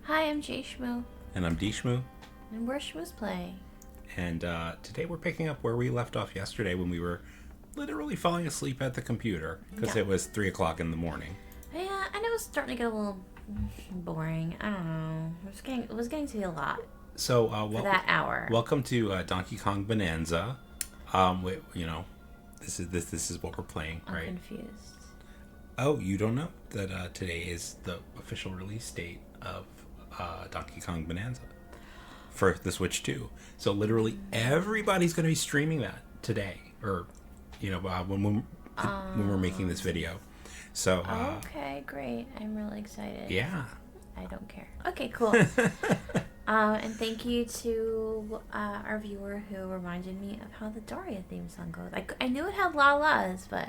Hi, I'm JShmoo. And I'm DShmoo. And we're Shmoo's Play. And today we're picking up where we left off yesterday when we were literally falling asleep at the computer because it was 3 o'clock in the morning. Yeah, and it was starting to get a little boring. I don't know. It was getting to be a lot. So, for that hour. Welcome to Donkey Kong Bonanza. This is what we're playing, I'm right? confused. Oh, you don't know that today is the official release date of Donkey Kong Bonanza for the Switch 2. So literally everybody's going to be streaming that today, or when we're making this video. So okay, great. I'm really excited. Yeah. I don't care. Okay, cool. And thank you to our viewer who reminded me of how the Daria theme song goes. I knew it had la-las, but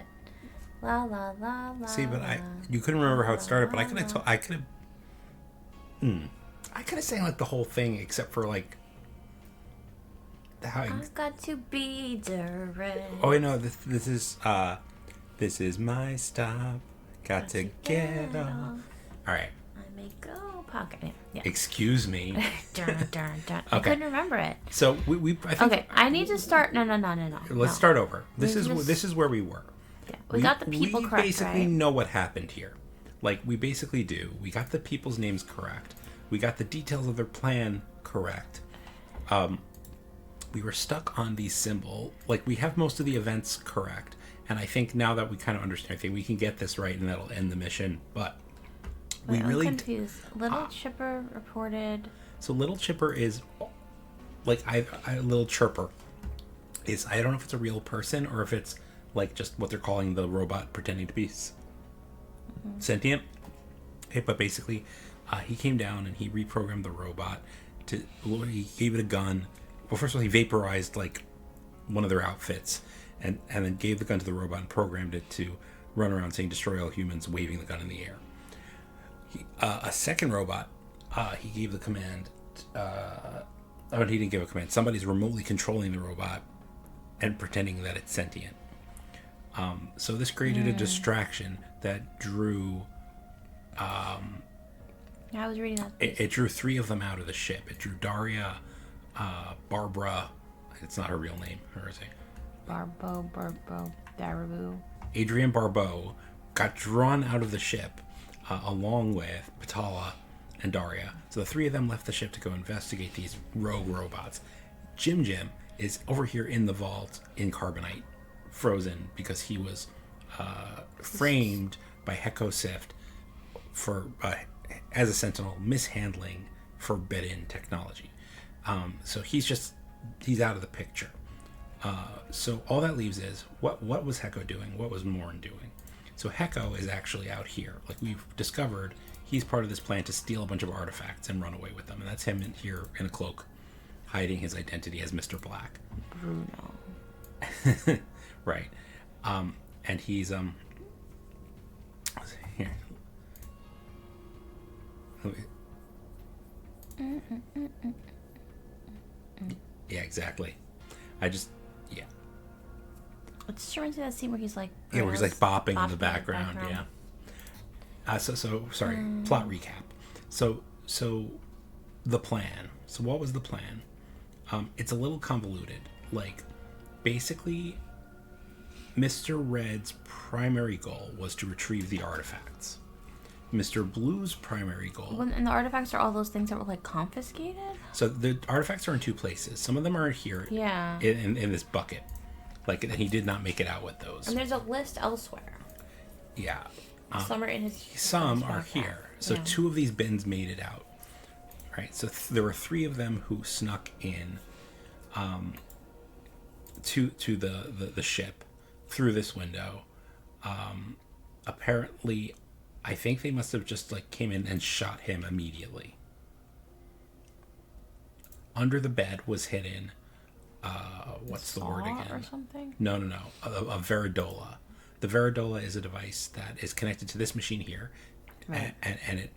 la la la la. See, but you couldn't remember how it started, but I could have sang like the whole thing except for like how I've got to be direct. Oh wait, no, this is my stop. Got to get off. All right. I may go pocket. Yeah. Excuse me. Dun, dun, dun. Okay. I couldn't remember it. So I think, okay, I need to start. No. Let's start over. This is where we were. Yeah, we got the people correct, We basically right? know what happened here. Like, we basically do. We got the people's names correct. We got the details of their plan correct. We were stuck on the symbol. Like, we have most of the events correct. And I think now that we kind of understand, I think we can get this right and that'll end the mission. But I'm confused. Little Chipper reported. So Little Chipper is, like, Little Chirper is, I don't know if it's a real person or if it's like just what they're calling the robot pretending to be sentient. Okay, but basically, he came down and he reprogrammed the robot he gave it a gun. Well, first of all, he vaporized like one of their outfits and then gave the gun to the robot and programmed it to run around saying destroy all humans, waving the gun in the air. A second robot, he gave the command, he didn't give a command. Somebody's remotely controlling the robot and pretending that it's sentient. So this created a distraction that drew... I was reading that. It drew 3 of them out of the ship. It drew Daria, Barbara... It's not her real name. Where is it? Barbo, Darabu. Adrienne Barbeau got drawn out of the ship along with Patala and Daria. So the 3 of them left the ship to go investigate these rogue robots. Jim is over here in the vault in carbonite, frozen because he was framed by Heko Sift for as a sentinel mishandling forbidden technology. So he's out of the picture. So all that leaves is what was Heko doing? What was Morn doing? So Heko is actually out here. Like we've discovered, he's part of this plan to steal a bunch of artifacts and run away with them. And that's him in here in a cloak, hiding his identity as Mr. Black. Bruno. Right. And he's here. Yeah, exactly. Yeah. Let's turn into that scene where he's like... Yeah, where he's like bopping in the background. Yeah. Sorry. Plot recap. So the plan. So what was the plan? It's a little convoluted. Like, basically, Mr. Red's primary goal was to retrieve the artifacts. Mr. Blue's primary goal... And the artifacts are all those things that were, like, confiscated? So the artifacts are in 2 places. Some of them are here. Yeah. In this bucket. Like, and he did not make it out with those. And there's a list elsewhere. Yeah. Some are in his... Some are here. So 2 of these bins made it out. Right? So there were 3 of them who snuck in to the ship through this window. Apparently... I think they must have just like came in and shot him immediately. Under the bed was hidden, what's the word again? Or something? No. A Veridola. The Veridola is a device that is connected to this machine here, right. and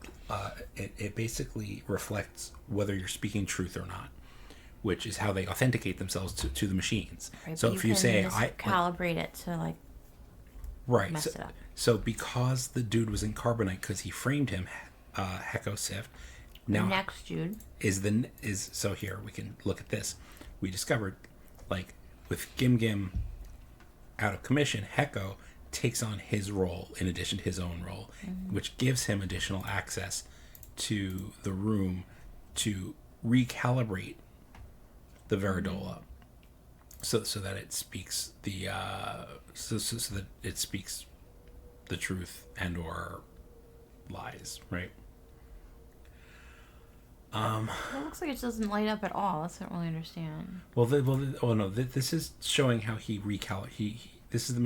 it basically reflects whether you're speaking truth or not, which is how they authenticate themselves to the machines. Right, so if you say I calibrate it to like right, mess it up. So because the dude was in carbonite because he framed him, Heko Sift, Now, next, Jude. So here we can look at this. We discovered, like, with Gim Gim out of commission, Heko takes on his role in addition to his own role, which gives him additional access to the room to recalibrate the Veridola, so that it speaks the so that it speaks the truth and or lies, right? It looks like it doesn't light up at all. That's what I don't really understand. This is showing how he this is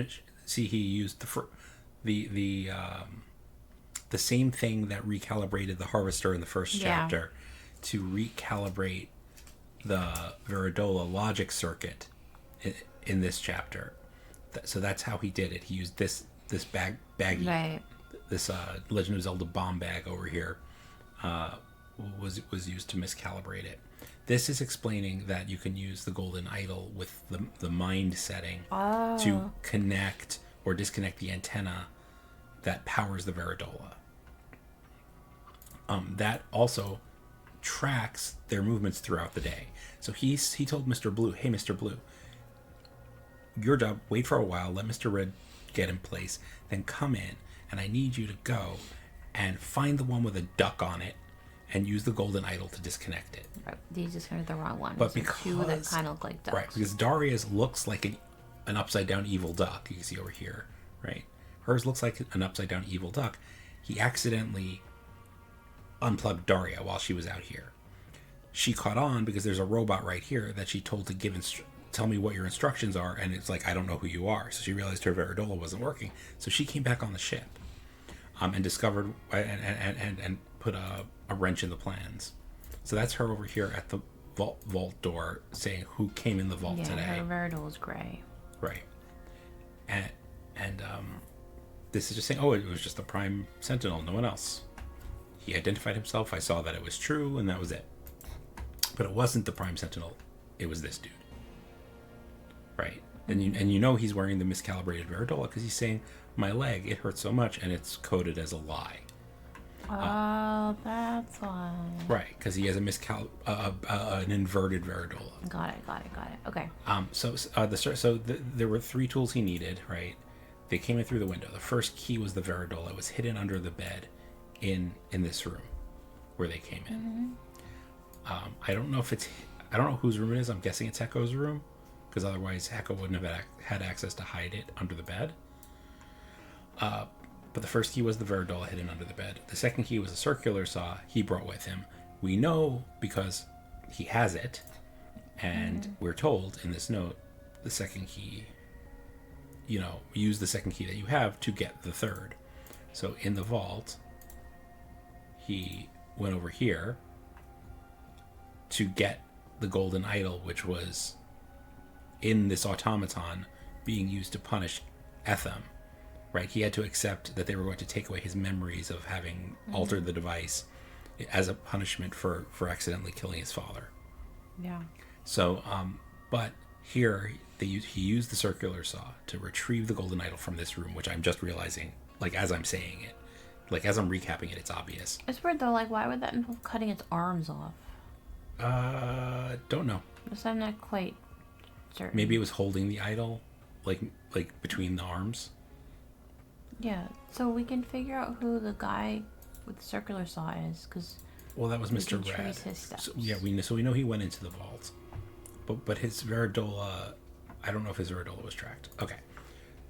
he used the same thing that recalibrated the harvester in the first chapter to recalibrate the Veridola logic circuit in this chapter. So that's how he did it. He used this baggie, right. This Legend of Zelda bomb bag over here was used to miscalibrate it. This is explaining that you can use the golden idol with the mind setting to connect or disconnect the antenna that powers the Veridola. That also tracks their movements throughout the day. So he told Mr. Blue, hey, Mr. Blue, your job, wait for a while, let Mr. Red get in place, then come in, and I need you to go and find the one with a duck on it and use the golden idol to disconnect it. Right. He disconnected the wrong one. But so because two that kind of look like ducks. Right, because Daria's looks like an upside down evil duck. You can see over here, right? Hers looks like an upside down evil duck. He accidentally unplugged Daria while she was out here. She caught on because there's a robot right here that she told to tell me what your instructions are, and it's like, I don't know who you are. So she realized her Veridola wasn't working. So she came back on the ship and discovered and put a wrench in the plans. So that's her over here at the vault door saying who came in the vault today. Yeah, her Veridola's gray. Right. And this is just saying, it was just the Prime Sentinel, no one else. He identified himself, I saw that it was true, and that was it. But it wasn't the Prime Sentinel, it was this dude. Right? And you know he's wearing the miscalibrated Veridola because he's saying, my leg, it hurts so much, and it's coded as a lie. Oh, that's why. Right, because he has an inverted Veridola. Got it. Okay. There were 3 tools he needed, right? They came in through the window. The first key was the Veridola. It was hidden under the bed in this room where they came in. I don't know whose room it is. I'm guessing it's Heko's room, because otherwise Heko wouldn't have had access to hide it under the bed. But the first key was the Veridola hidden under the bed. The second key was a circular saw he brought with him. We know because he has it, and we're told in this note, the second key, use the second key that you have to get the third. So in the vault, he went over here to get the golden idol, which was in this automaton being used to punish Etham. Right, he had to accept that they were going to take away his memories of having altered the device as a punishment for accidentally killing his father. Yeah. So, but here he used the circular saw to retrieve the golden idol from this room, which I'm just realizing, like as I'm saying it, like as I'm recapping it, it's obvious. It's weird though. Like, why would that involve cutting its arms off? Don't know. I'm not quite certain. Maybe it was holding the idol, like between the arms. Yeah, so we can figure out who the guy with the circular saw is, because that was Mr. Red. Trace his steps. So we know he went into the vault, but his Veridola, I don't know if his Veridola was tracked. Okay,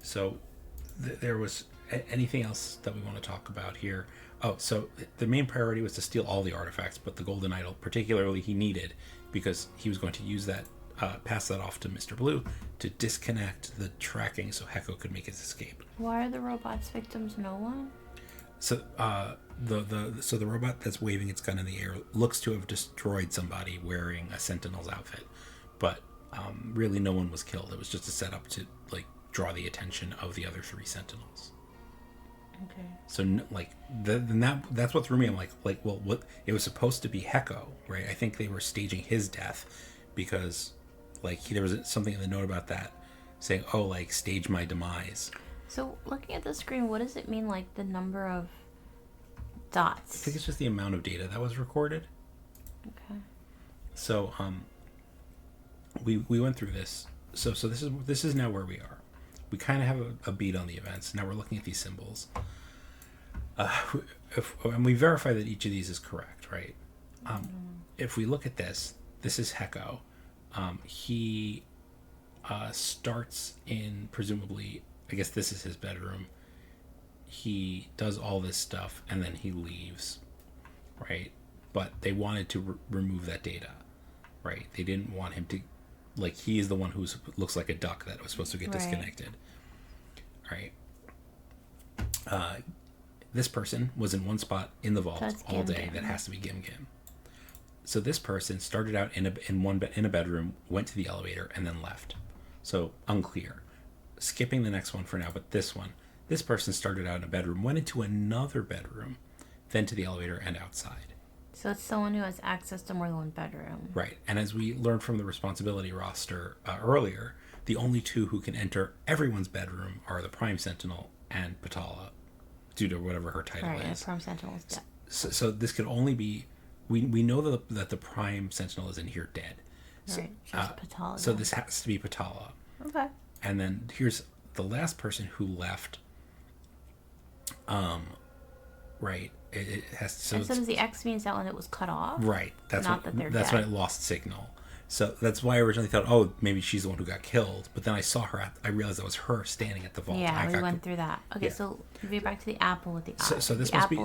so there was anything else that we want to talk about here? So the main priority was to steal all the artifacts, but the golden idol particularly he needed because he was going to use that, pass that off to Mr. Blue to disconnect the tracking so Heko could make his escape. Why are the robots victims no one? So the robot that's waving its gun in the air looks to have destroyed somebody wearing a Sentinel's outfit, but really no one was killed. It was just a setup to draw the attention of the other 3 Sentinels. Okay. So that's what threw me. I'm like, well, what? It was supposed to be Heko, right? I think they were staging his death because there was something in the note about that saying, stage my demise. So looking at the screen, what does it mean, the number of dots. I think it's just the amount of data that was recorded. Okay. So we went through this. So this is now where we are. We kind of have a beat on the events. Now we're looking at these symbols. And we verify that each of these is correct, right? If we look at this is Heko. He starts in, presumably, I guess this is his bedroom. He does all this stuff and then he leaves, right? But they wanted to remove that data, right? They didn't want him to, like, he's the one who looks like a duck that was supposed to get disconnected, right? This person was in one spot in the vault all day. That has to be Gim Gim. So this person started out in a bedroom, went to the elevator, and then left. So unclear. Skipping the next one for now, but this person started out in a bedroom, went into another bedroom, then to the elevator and outside. So it's someone who has access to more than one bedroom. Right. And as we learned from the responsibility roster earlier, the only two who can enter everyone's bedroom are the Prime Sentinel and Patala, due to whatever her title is. Right, Prime Sentinel is dead. So this could only be... We know that the Prime Sentinel is in here dead. Right, just Patala. So this has to be Patala. Okay. And then here's the last person who left. Right. It has to... So does the X means that when it was cut off? Right. That's when it lost signal. So that's why I originally thought, oh, maybe she's the one who got killed. But then I saw her. I realized that was her standing at the vault. Yeah, we went through that. Okay, so we back to the apple with the eye. So this has to be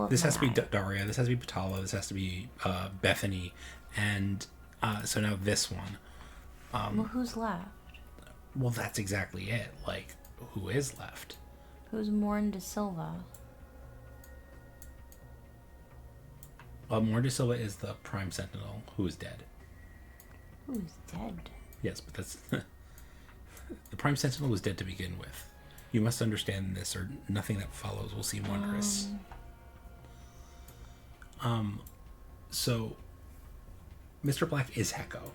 Daria. This has to be Patala. This has to be Bethany, and so now this one. Well, who's left? Well, that's exactly it. Like, who is left? Who's Morn de Silva? Morn de Silva is the Prime Sentinel who is dead. Who is dead? Yes, but that's... The Prime Sentinel was dead to begin with. You must understand this, or nothing that follows will seem wondrous. So, Mr. Black is Heko.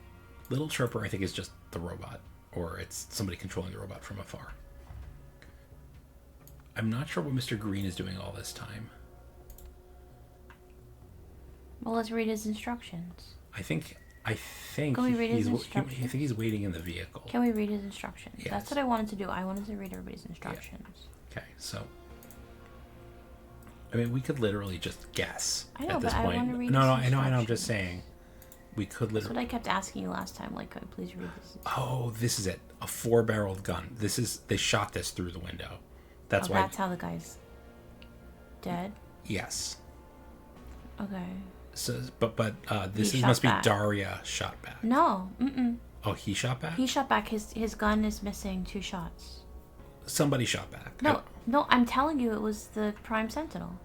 Little Chirper, I think, is just the robot, or it's somebody controlling the robot from afar. I'm not sure what Mr. Green is doing all this time. Well, let's read his instructions. I think Can we read his instructions? I think he's waiting in the vehicle. Can we read his instructions? Yes. That's what I wanted to do. I wanted to read everybody's instructions. Yeah. Okay, so... I mean, we could literally just guess I know, at this but point. I want to read No, his I know, I'm just instructions. saying. We could That's literally... what I kept asking you last time. Like, could I please read this? Oh, this is it. A 4-barreled gun. They shot this through the window. That's why... That's how the guy's dead? Yes. Okay. So, but this He must be shot back. Daria shot back. No. Mm-mm. Oh, he shot back? He shot back. His gun is missing 2 shots. Somebody shot back. No, I'm telling you it was the Prime Sentinel.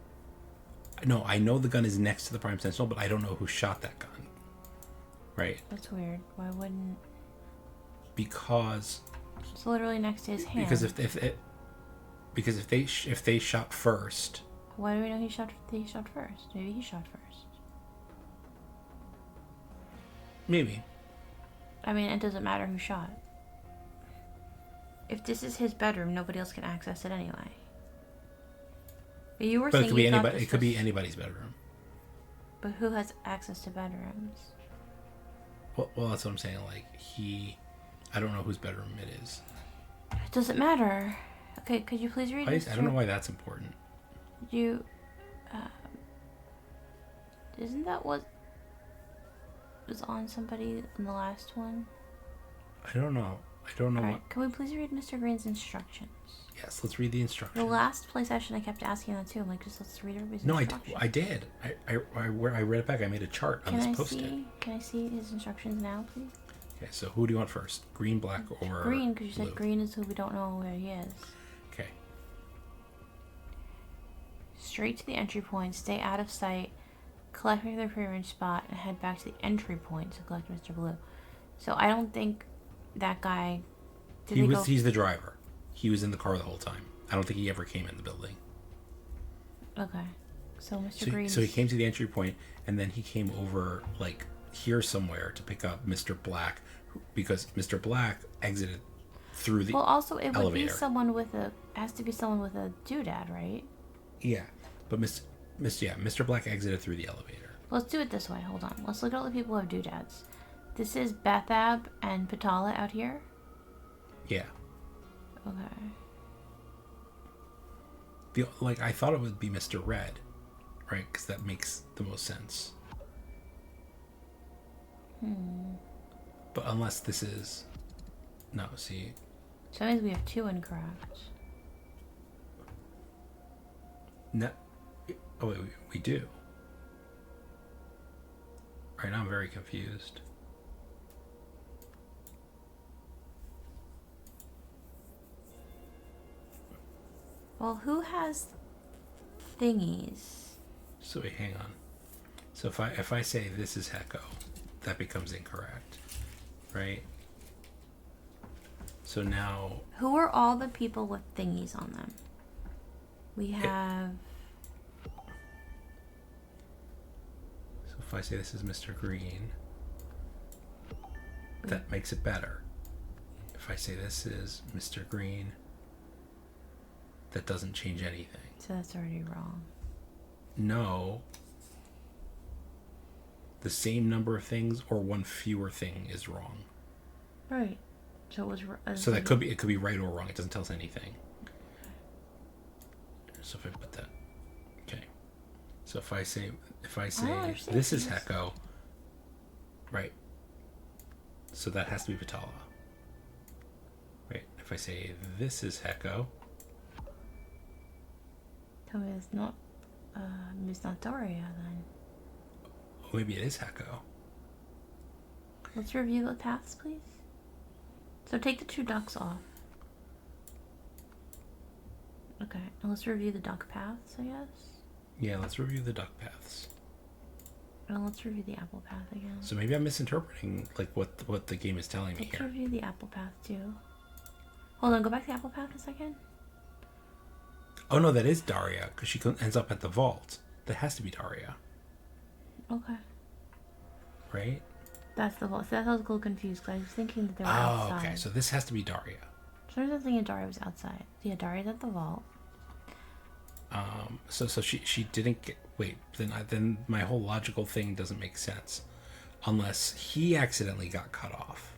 No, I know the gun is next to the Prime Sentinel, but I don't know who shot that gun. Right? That's weird. Why wouldn't... Because... It's literally next to his hand. Because if they shot first... Why do we know he shot first? Maybe he shot first. Maybe. I mean, it doesn't matter who shot. If this is his bedroom, nobody else can access it anyway. But you were saying it could be anybody. It could be anybody's bedroom. But who has access to bedrooms? Well, that's what I'm saying. Like I don't know whose bedroom it is. It doesn't matter. Okay, could you please read it? I don't know why that's important. You, isn't that what was on somebody in the last one? I don't know. Alright, can we please read Mr. Green's instructions? Yes, let's read the instructions. The last play session, I kept asking that too. I'm like, just let's read everybody's instructions. No, I did. I read it back. I made a chart on this post-it. Can I see his instructions now, please? Okay, so who do you want first? Green, black, or Green, because you blue? said green is who we don't know where he is. Okay. Straight to the entry point, stay out of sight, collect the prearranged spot, and head back to the entry point to collect Mr. Blue. So I don't think that guy... He's the driver. He was in the car the whole time. I don't think he ever came in the building. Okay. So Mr. Green... So he came to the entry point, and then he came over, like, here somewhere to pick up Mr. Black, because Mr. Black exited through the Well, also, it would elevator. be someone with a... has to be someone with a doodad, right? Yeah. But Mr. Black exited through the elevator. Let's do it this way. Hold on. Let's look at all the people who have doodads. This is Bethab and Patala out here? Yeah. Okay. I thought it would be Mr. Red, right? Because that makes the most sense. But unless this is... No, see... So that means we have 2 incorrect. No. Oh, wait, we do. Right now I'm very confused. Well, who has thingies? So wait, hang on. So if I say this is Hecko, that becomes incorrect, right? So now... Who are all the people with thingies on them? We have... So if I say this is Mr. Green, that makes it better. If I say this is Mr. Green, that doesn't change anything. So that's already wrong. No. The same number of things or one fewer thing is wrong. Right. So it was... So that could be... It could be right or wrong. It doesn't tell us anything. So if I put that... Okay. So if I say this is Hecko... Right. So that has to be Patala. Right. If I say this is Hecko... Tell me it's not... it's not Daria, then. Maybe it is Hecko. Let's review the paths, please. So take the 2 ducks off. Okay, and let's review the duck paths, I guess. Yeah, let's review the duck paths. And let's review the apple path again. So maybe I'm misinterpreting what the game is telling me Let's here. review the apple path too. Hold on, go back to the apple path a second. Oh no, that is Daria, because she ends up at the vault. That has to be Daria. Okay. Right? That's the vault. So that's why I was a little confused, because I was thinking that they were outside. Oh, okay. So this has to be Daria. So I was thinking Daria was outside. Yeah, Daria's at the vault. So she didn't get... Wait, then my whole logical thing doesn't make sense. Unless he accidentally got cut off.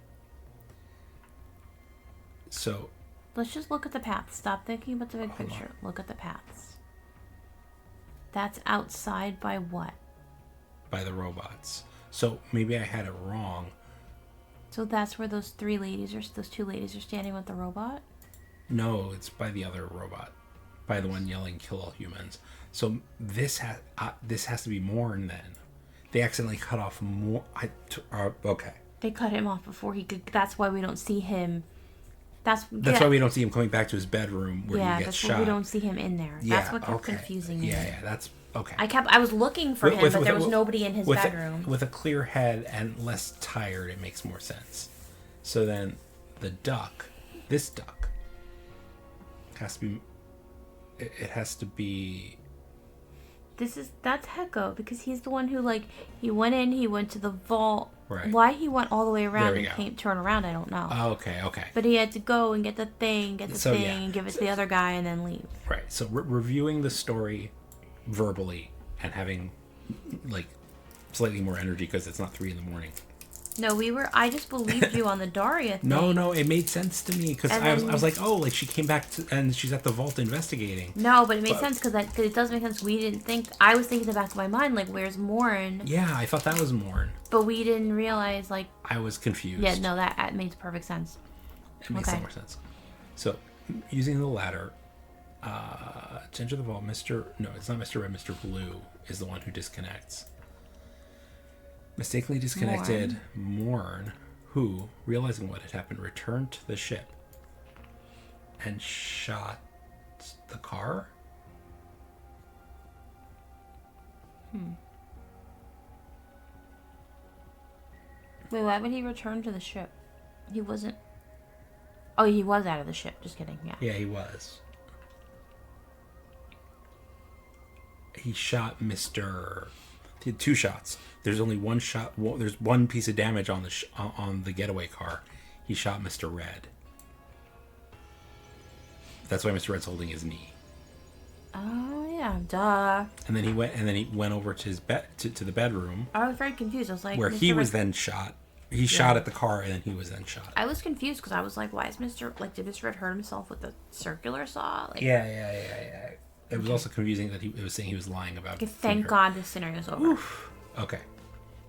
So... Let's just look at the paths. Stop thinking about the big picture. Look at the paths. That's outside by what? By the robots. So maybe I had it wrong. So that's where those 2 ladies are standing with the robot? No, it's by the other robot. By the one yelling, "Kill all humans." So this has to be Morn then. They accidentally cut off Morn. Okay. They cut him off before he could... That's why we don't see him... That's why we don't see him coming back to his bedroom where he gets shot. Yeah, that's why we don't see him in there. That's what kept confusing me. Yeah, that's... Okay. I was looking for him, but there was nobody in his bedroom. With a clear head and less tired, it makes more sense. So then, the duck, this duck, has to be... It has to be... That's Hecko, because he's the one who, he went to the vault. Right. Why he went all the way around and turn around, I don't know. Oh, okay. But he had to go and get the thing, and give it to the other guy, and then leave. Right. So reviewing the story verbally and having, slightly more energy because it's not 3 a.m. No, I just believed you on the Daria thing. No, it made sense to me because I was like, oh, she came back and she's at the vault investigating. No, but it made sense because it does make sense. We didn't think... I was thinking in the back of my mind, where's Morn? Yeah, I thought that was Morn. But we didn't realize, I was confused. Yeah, no, that makes perfect sense. It makes more sense. So, using the ladder, to enter the vault, No, it's not Mr. Red, Mr. Blue is the one who disconnects. Mistakenly disconnected Morn, who, realizing what had happened, returned to the ship and shot the car? Wait, why would he return to the ship? He wasn't... Oh, he was out of the ship. Just kidding, yeah. Yeah, he was. He shot Mr... He had 2 shots. There's only 1 shot. There's 1 piece of damage on the getaway car. He shot Mr. Red. That's why Mr. Red's holding his knee. Oh yeah, duh. And then he went over to his bed to the bedroom. I was very confused. I was like, where Mr. he was then shot. He shot at the car, and then he was then shot. I was confused because I was like, why is did Mr. Red hurt himself with the circular saw? Like, Yeah. It was also confusing that it was saying he was lying about. Okay, thank God this scenario's over. Oof. Okay.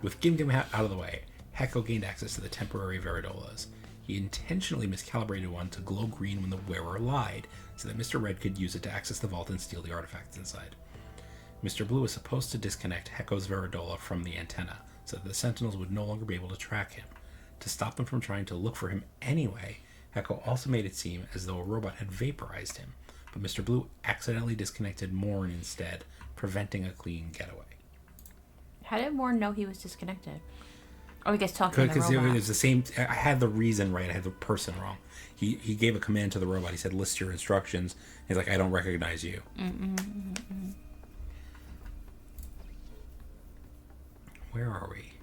With Gim Gim out of the way, Hecko gained access to the temporary Veridolas. He intentionally miscalibrated one to glow green when the wearer lied, so that Mr. Red could use it to access the vault and steal the artifacts inside. Mr. Blue was supposed to disconnect Hecko's Veridola from the antenna, so that the Sentinels would no longer be able to track him. To stop them from trying to look for him anyway, Hecko also made it seem as though a robot had vaporized him, but Mr. Blue accidentally disconnected Morn instead, preventing a clean getaway. How did Morn know he was disconnected? Oh, he gets talking to the robot. Because it was the same. I had the reason right. I had the person wrong. He gave a command to the robot. He said, "List your instructions." He's like, "I don't recognize you." Where are we?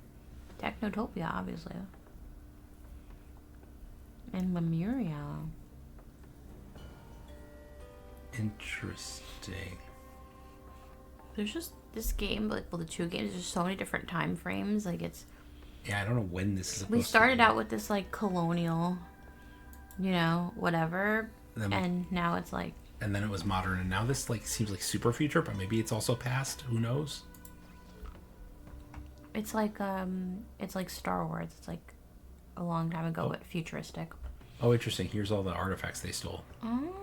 Technotopia, obviously. And Lemuria. Interesting. There's just this game, like, well, the two games, there's so many different time frames. Like, it's... Yeah, I don't know when this is supposed to be. We started out with this, like, colonial, whatever. And now it's, like... And then it was modern, and now this, like, seems like super future, but maybe it's also past. Who knows? It's like Star Wars. It's, like, a long time ago, but futuristic. Oh, interesting. Here's all the artifacts they stole. Oh.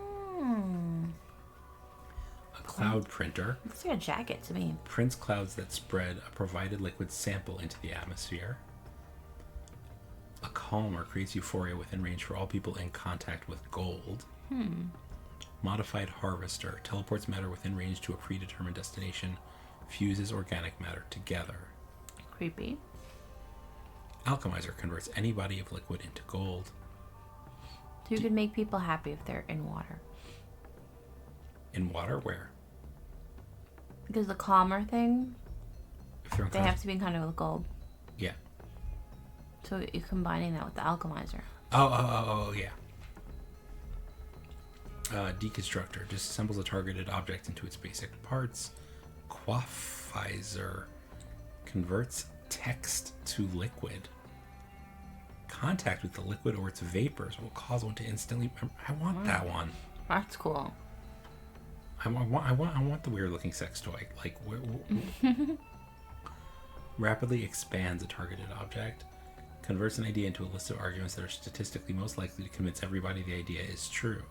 A cloud printer. Looks like a jacket to me. Prints clouds that spread a provided liquid sample into the atmosphere. A calmer creates euphoria within range for all people in contact with gold. Modified harvester teleports matter within range to a predetermined destination. Fuses organic matter together. Creepy. Alchemizer converts any body of liquid into gold. So you can make people happy if they're in water. In water? Where? Because the calmer thing, If they're they have to be in kind of with gold. Yeah. So you're combining that with the alchemizer. Oh, yeah. Deconstructor disassembles a targeted object into its basic parts. Quaffizer converts text to liquid. Contact with the liquid or its vapors will cause one to instantly... I want that one. That's cool. I want the weird looking sex toy. Like, rapidly expands a targeted object. Converts an idea into a list of arguments that are statistically most likely to convince everybody the idea is true.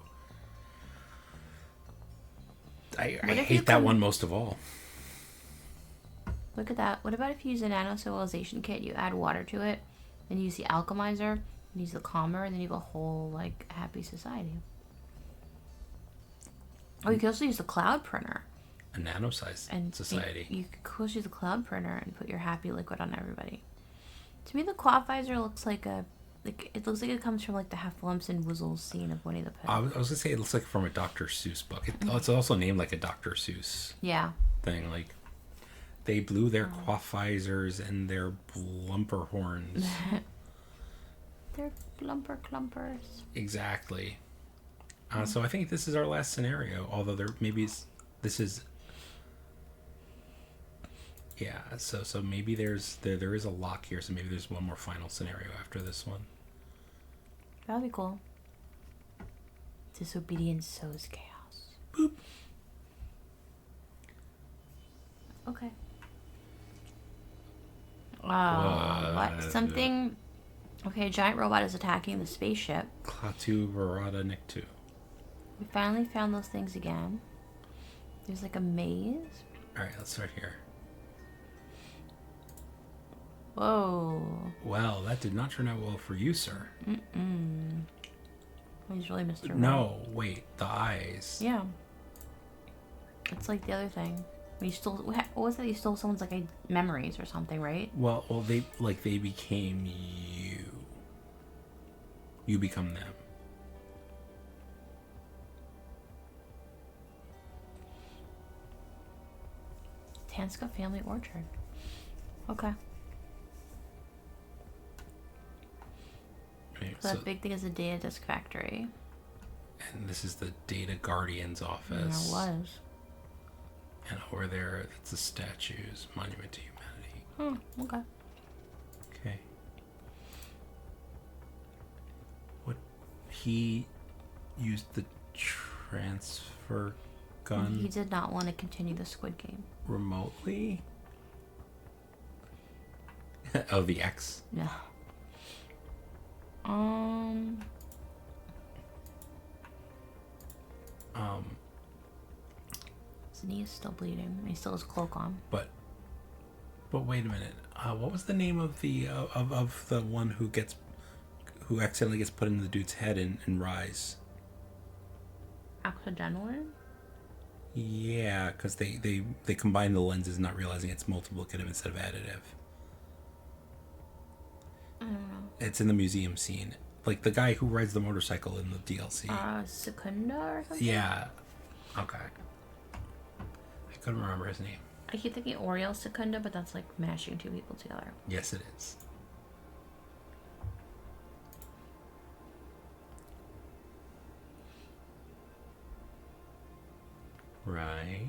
I hate that one most of all. Look at that. What about if you use a nano civilization kit, you add water to it, and you use the alchemizer, and use the calmer, and then you have a whole, like, happy society. Oh, you could also use the cloud printer. A nano-sized society. You could also use the cloud printer and put your happy liquid on everybody. To me, the quaffizer looks like it looks like it comes from, like, the Heffalumps and Woozles scene of Winnie the Pooh. I was going to say it looks like from a Dr. Seuss book. It's also named like a Dr. Seuss thing. Like, they blew their quaffizers and their blumper horns. They're blumper clumpers. Exactly. So I think this is our last scenario. Although this is. Yeah. So maybe there is a lock here. So maybe there's one more final scenario after this one. That'd be cool. Disobedience sows chaos. Boop. Okay. What? Something... Okay, a giant robot is attacking the spaceship. Klaatu Barada Niktu. We finally found those things again. There's like a maze. Alright, let's start here. Whoa. Well, that did not turn out well for you, sir. He's really Mr. No, wait, the eyes. Yeah. It's like the other thing. You stole... What was it? You stole someone's, like, memories or something, right? Well, they became you. You become them. Tanska Family Orchard. Okay. Right, so that big thing is a data disk factory. And this is the Data Guardian's office. Yeah, it was. And over there, that's the statues, Monument to Humanity. Okay. Okay. What? He used the transfer gun He did not want to continue the Squid Game. remotely? Oh, the X. Yeah. His knee is still bleeding. He still has cloak on. But wait a minute. What was the name of the of the one who accidentally gets put in the dude's head in Rise? Accidentally? Yeah, because they combine the lenses, not realizing it's multiplicative instead of additive. I don't know. It's in the museum scene, like the guy who rides the motorcycle in the DLC. Secunda or something? Yeah. Okay. I couldn't remember his name. I keep thinking Oriel Secunda, but that's like mashing two people together. Yes, it is. Right.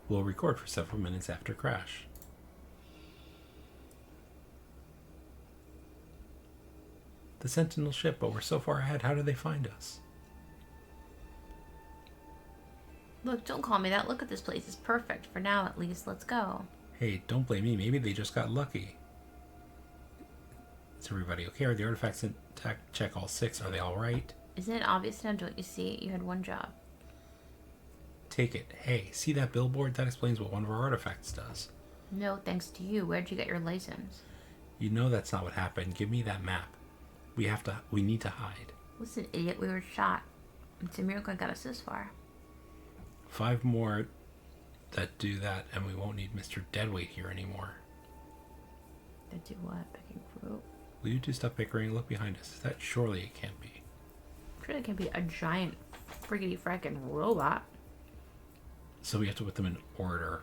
We'll record for several minutes after crash. The Sentinel ship, but we're so far ahead, how do they find us? Look, don't call me that. Look at this place. It's perfect. For now, at least. Let's go. Hey, don't blame me. Maybe they just got lucky. Is everybody okay? Are the artifacts intact? Check all 6. Are they all right? Isn't it obvious now? Don't you see? You had one job. Take it. Hey, see that billboard? That explains what one of our artifacts does. No, thanks to you. Where'd you get your license? You know that's not what happened. Give me that map. We need to hide. Listen, idiot, we were shot. It's a miracle I got us this far. 5 more that do that, and we won't need Mr. Deadweight here anymore. That do what? Picking fruit? Will you two stop bickering? Look behind us. That surely it can't be. Sure, it can be a giant friggity frackin' robot. So we have to put them in order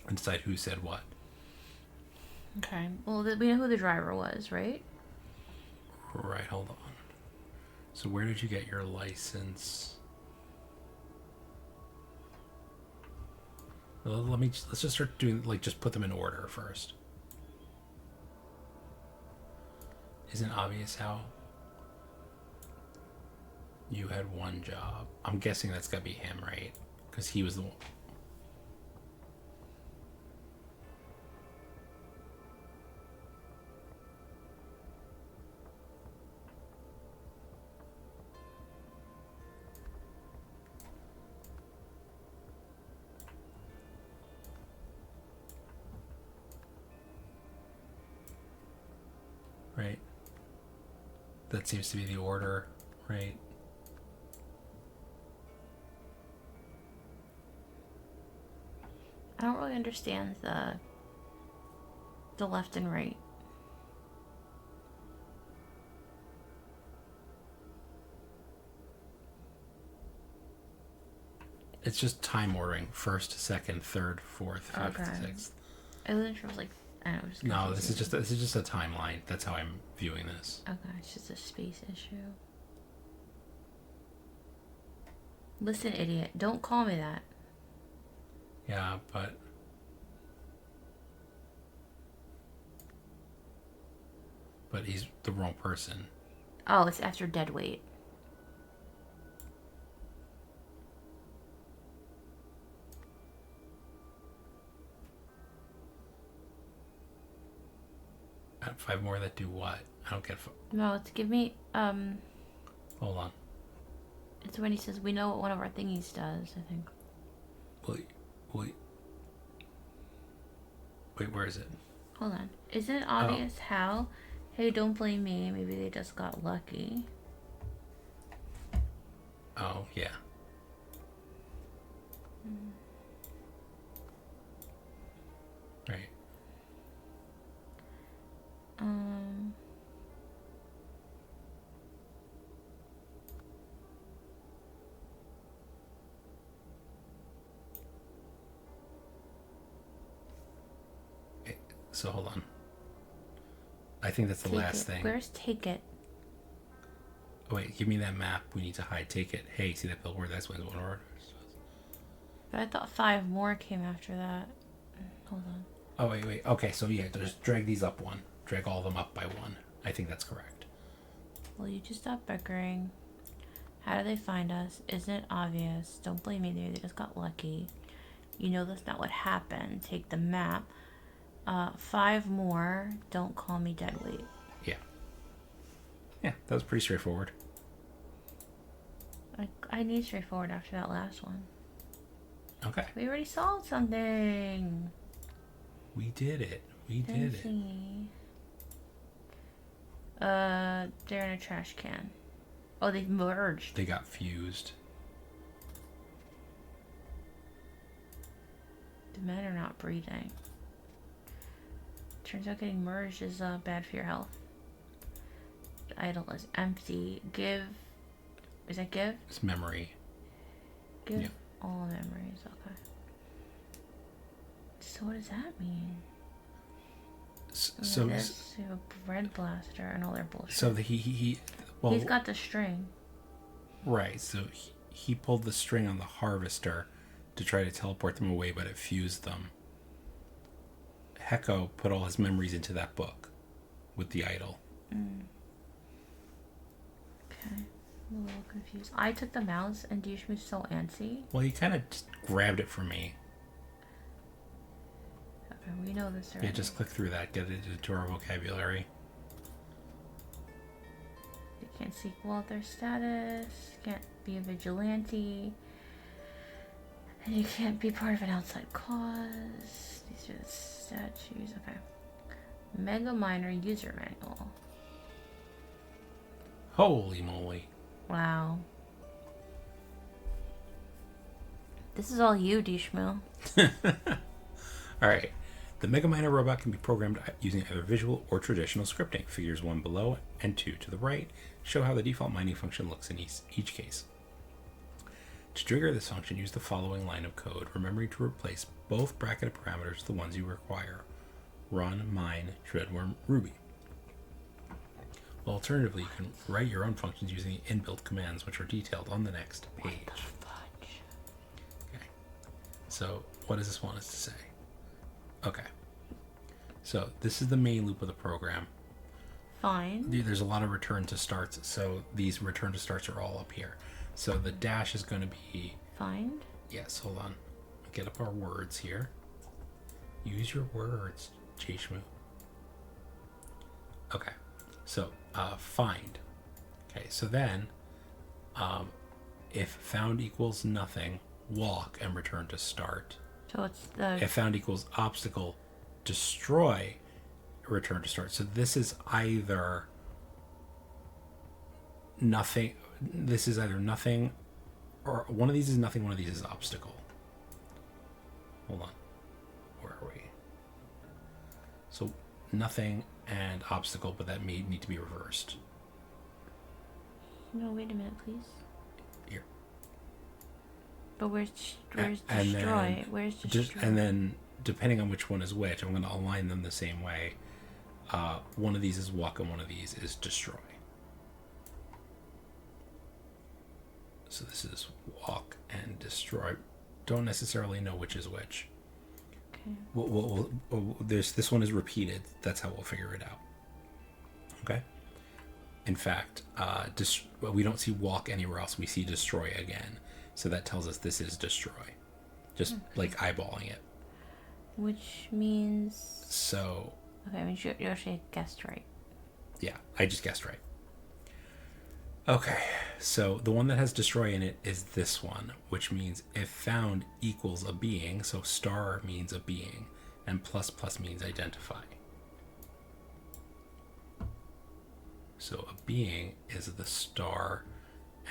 and decide who said what. Okay. Well, we know who the driver was, right? Right, hold on. So where did you get your license? Well, let's just start doing, just put them in order first. Isn't it obvious how you had one job? I'm guessing that's gotta be him, right? Because he was the one. Right? That seems to be the order, right? I don't really understand the left and right. It's just time ordering. 1st, 2nd, 3rd, 4th, 5th, Okay. 6th. I wasn't sure. I was like, I don't know. Just No, this is just a timeline. That's how I'm viewing this. Okay, it's just a space issue. Listen, idiot. Don't call me that. Yeah, but he's the wrong person. Oh, it's after Deadweight. I have 5 more that do what? I don't get. No, it's give me Hold on. It's when he says we know what one of our thingies does. I think. Wait, where is it? Hold on. Isn't it obvious how? Hey, don't blame me. Maybe they just got lucky. Oh, yeah. Right. So hold on. I think that's the last thing. Where's take it? Oh, wait, give me that map. We need to hide. Take it. Hey, see that billboard? That's what one order. But I thought 5 more came after that. Hold on. Oh, wait. Okay, so yeah, just drag these up one. Drag all of them up by one. I think that's correct. Will you just stop bickering? How do they find us? Isn't it obvious? Don't blame me, they just got lucky. You know that's not what happened. Take the map. 5 more. Don't call me deadweight. Yeah. Yeah, that was pretty straightforward. I need straightforward after that last one. Okay. We already solved something. We did it. We did it. They're in a trash can. Oh, they've merged. They got fused. The men are not breathing. Turns out getting merged is bad for your health. The idol is empty. Give. Is that give? It's memory. Give yeah. all memories. Okay. So what does that mean? So this, we have a red blaster and all their bullshit. So well, he's got the string. Right. So he pulled the string on the harvester to try to teleport them away, but it fused them. Heko put all his memories into that book with the idol. Okay. I'm a little confused. I took the mouse and DShmoo's so antsy. Well, he kind of just grabbed it from me. Okay, we know this already. Yeah, just click through that. Get it into our vocabulary. You can't seek wealth or status. Can't be a vigilante. And you can't be part of an outside cause. These are the statues. Okay. Mega Miner user manual. Holy moly. Wow. This is all you, DShmoo. Alright. The Mega Miner robot can be programmed using either visual or traditional scripting. Figures 1 below and 2 to the right show how the default mining function looks in each case. To trigger this function, use the following line of code, remembering to replace both bracketed parameters with the ones you require. Run, mine, shredworm, ruby. Well, alternatively, you can write your own functions using the inbuilt commands, which are detailed on the next page. What the fudge? Okay. So, what does this want us to say? Okay. So, this is the main loop of the program. Fine. There's a lot of return to starts, so these return to starts are all up here. So, the dash is going to be... Find? Yes, hold on. Get up our words here. Use your words, JShmoo. Okay. So, find. Okay, so then, if found equals nothing, walk and return to start. So it's the... If found equals obstacle, destroy, return to start. So this is either nothing. This is either nothing, or one of these is nothing, one of these is obstacle. Hold on. Where are we? So nothing and obstacle, but that may need to be reversed. No, wait a minute, please. Here. But where's destroy? Where's destroy? And then, depending on which one is which, I'm going to align them the same way. One of these is walk and one of these is destroy. So this is walk and destroy. Don't necessarily know which is which. Okay. This one is repeated. That's how we'll figure it out. Okay. In fact, we don't see walk anywhere else. We see destroy again. So that tells us this is destroy. Just like eyeballing it. Which means... So... Okay, I mean, you actually guessed right. Yeah, I just guessed right. Okay, so the one that has destroy in it is this one, which means if found equals a being, so star means a being, and plus plus means identify. So a being is the star,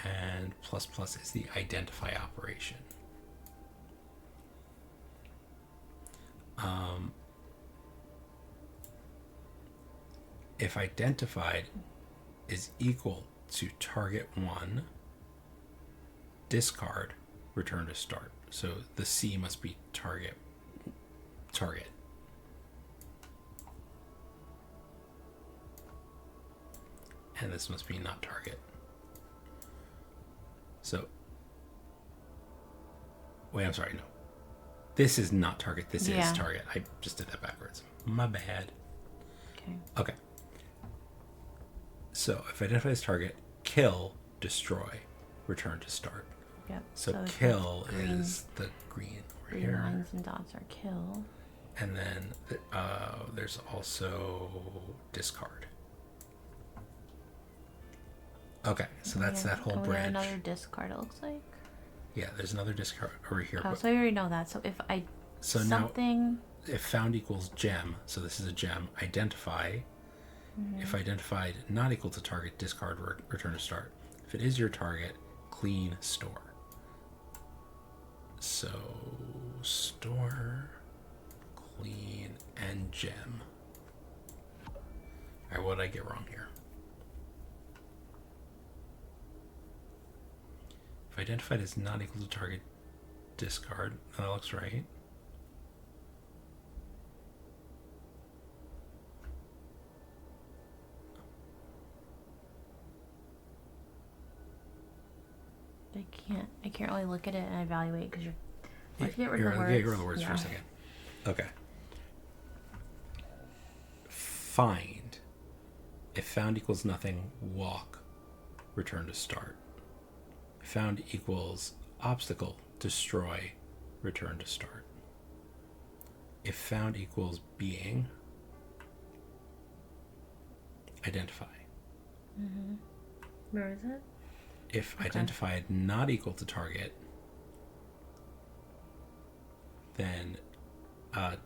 and plus plus is the identify operation. If identified is equal to target 1, discard, return to start. So the C must be target. And this must be not target. So, wait, I'm sorry, no. This is not target, this is target. I just did that backwards. My bad. Okay. So, if identified as target, kill, destroy, return to start. Yep. So kill is the green over here. Lines and dots are kill. And then there's also discard. Okay, so that's that whole branch. Another discard, it looks like. Yeah, there's another discard over here. Oh, so I already know that. So if I now, if found equals gem, so this is a gem, identify. If identified not equal to target, discard, return to start. If it is your target, clean, store. So store, clean, and gem. Alright, what did I get wrong here? If identified as not equal to target, discard. That looks right. I can't really look at it and evaluate because you're. Let's get rid of the words. Get rid of the words for a second. Okay. Find. If found equals nothing, walk. Return to start. If found equals obstacle, destroy. Return to start. If found equals being, identify. Where is it? If identified not equal to target, then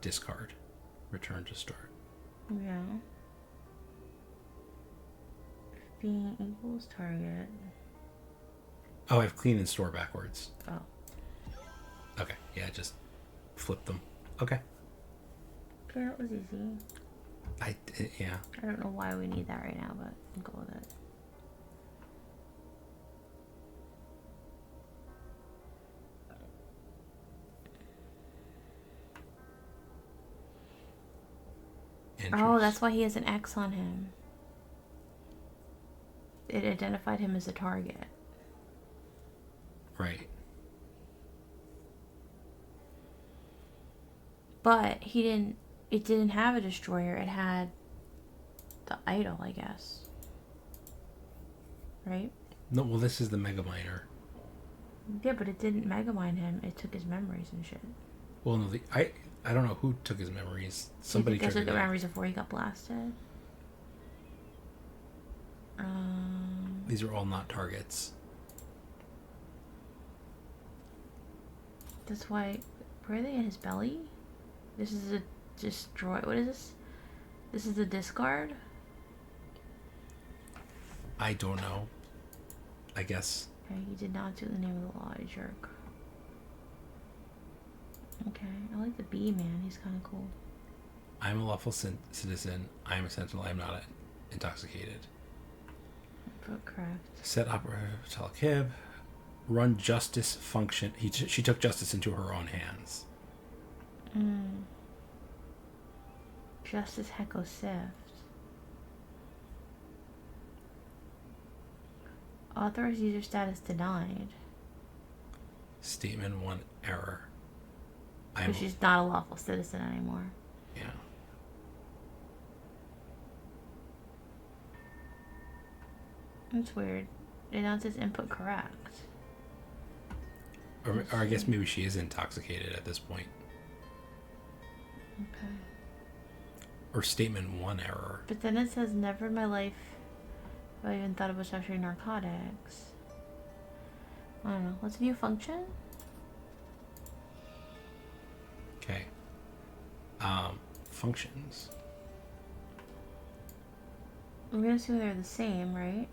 discard. Return to start. Yeah. If being equals target. Oh, I have clean and store backwards. Oh. Okay, yeah, just flip them. Okay. Okay, that was easy. Yeah. I don't know why we need that right now, but I'll go with it. Oh, that's why he has an X on him. It identified him as a target. Right. But it didn't have a destroyer. It had the idol, I guess. Right? No, well, this is the Mega Miner. Yeah, but it didn't Mega Mine him. It took his memories and shit. Well, no, I don't know who took his memories. Somebody took the memories before he got blasted. These are all not targets. That's why. Where are they in his belly? This is a destroy. What is this? This is the discard? I don't know. I guess. Okay, he did not do the name of the law, you jerk. Okay, I like the bee man. He's kind of cool. I'm a lawful citizen. I am a sentinel. I am not intoxicated. But correct. Set operative Talkib. Run justice function. She took justice into her own hands. Justice Hecko Sift. Authorized user status denied. Statement 1 error. Because she's not a lawful citizen anymore. Yeah. That's weird. It now says input correct. Or I guess maybe she is intoxicated at this point. Okay. Or statement 1 error. But then it says, never in my life have I even thought about structuring narcotics. I don't know. Let's view function. Okay. Functions. I'm gonna assume they're the same, right?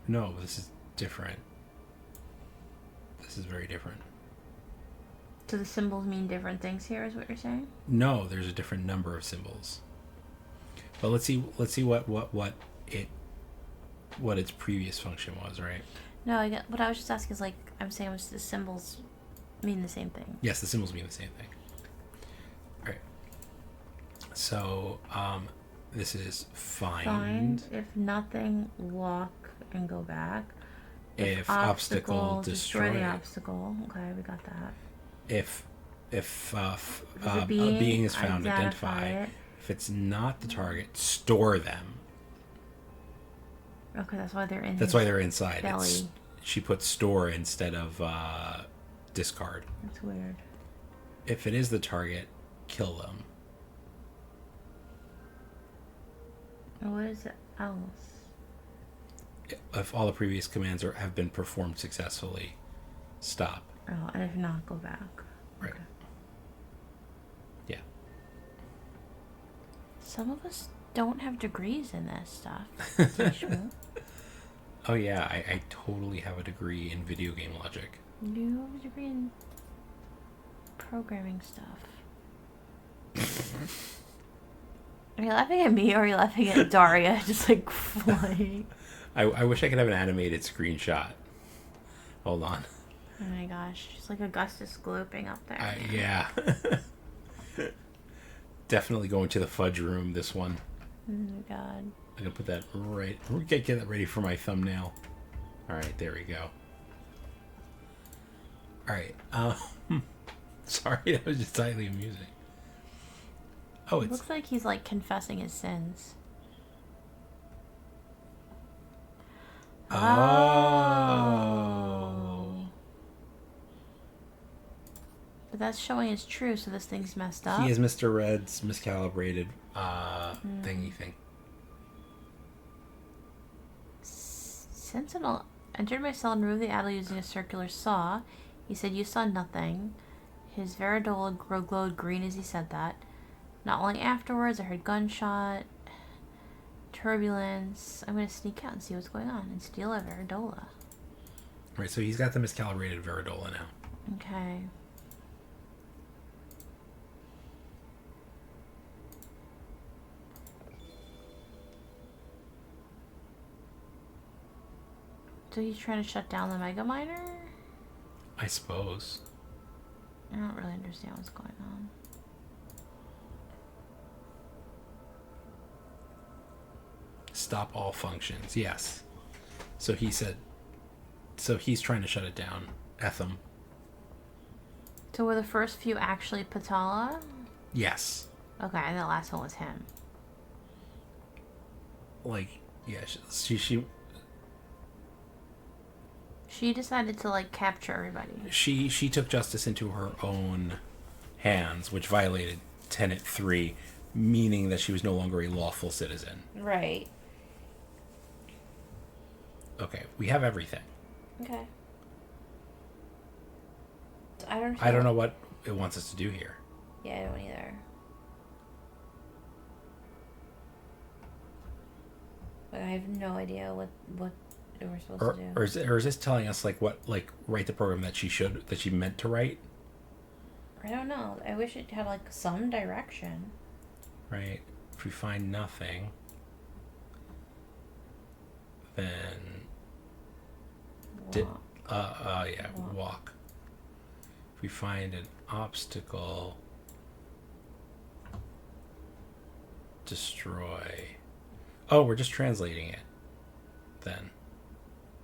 No, this is different. This is very different. So the symbols mean different things here, is what you're saying? No, there's a different number of symbols. But let's see what its previous function was, right? No, what I was just asking is like I'm saying was the symbols mean the same thing. Yes, the symbols mean the same thing. All right. So This is find. Find. If nothing, walk and go back. If obstacle, destroy the obstacle. Okay, we got that. If a being is found, identify identify. it. If it's not the target, store them. Okay, that's why they're in. That's why they're inside. Belly. She put store instead of discard. That's weird. If it is the target, kill them. And what is it else? If all the previous commands have been performed successfully, stop. Oh, and if not, go back. Right. Okay. Yeah. Some of us don't have degrees in this stuff. DShmoo. Oh yeah, I totally have a degree in video game logic. You have a degree in programming stuff. Are you laughing at me or are you laughing at Daria just like flying? I wish I could have an animated screenshot. Hold on. Oh my gosh, she's like Augustus glooping up there. Yeah. Definitely going to the fudge room, this one. Oh my god. I'm going to put that right... We're going to get that ready for my thumbnail. Alright, there we go. Alright. Sorry, that was just slightly amusing. Oh, It looks like he's like confessing his sins. Oh. But that's showing it's true, so this thing's messed up. He is Mr. Red's miscalibrated thingy thing. Sentinel entered my cell and removed the adder using a circular saw. He said you saw nothing. His Veridola glowed green as he said that. Not long afterwards, I heard gunshot, turbulence. I'm going to sneak out and see what's going on and steal a Veridola. Right, so he's got the miscalibrated Veridola now. Okay. So he's trying to shut down the Mega Miner? I suppose. I don't really understand what's going on. Stop all functions. Yes. So he said... So he's trying to shut it down. Etham. So were the first few actually Patala? Yes. Okay, and the last one was him. Like, yeah, she She decided to, like, capture everybody. she took justice into her own hands, which violated Tenet 3, meaning that she was no longer a lawful citizen. Right. Okay, we have everything. Okay. I don't know what it wants us to do here. Yeah, I don't either. But I have no idea what we're supposed to do. Or is this telling us write the program that she meant to write? I don't know. I wish it had like some direction. Right. If we find nothing, then walk. If we find an obstacle, destroy. Oh, we're just translating it. Then.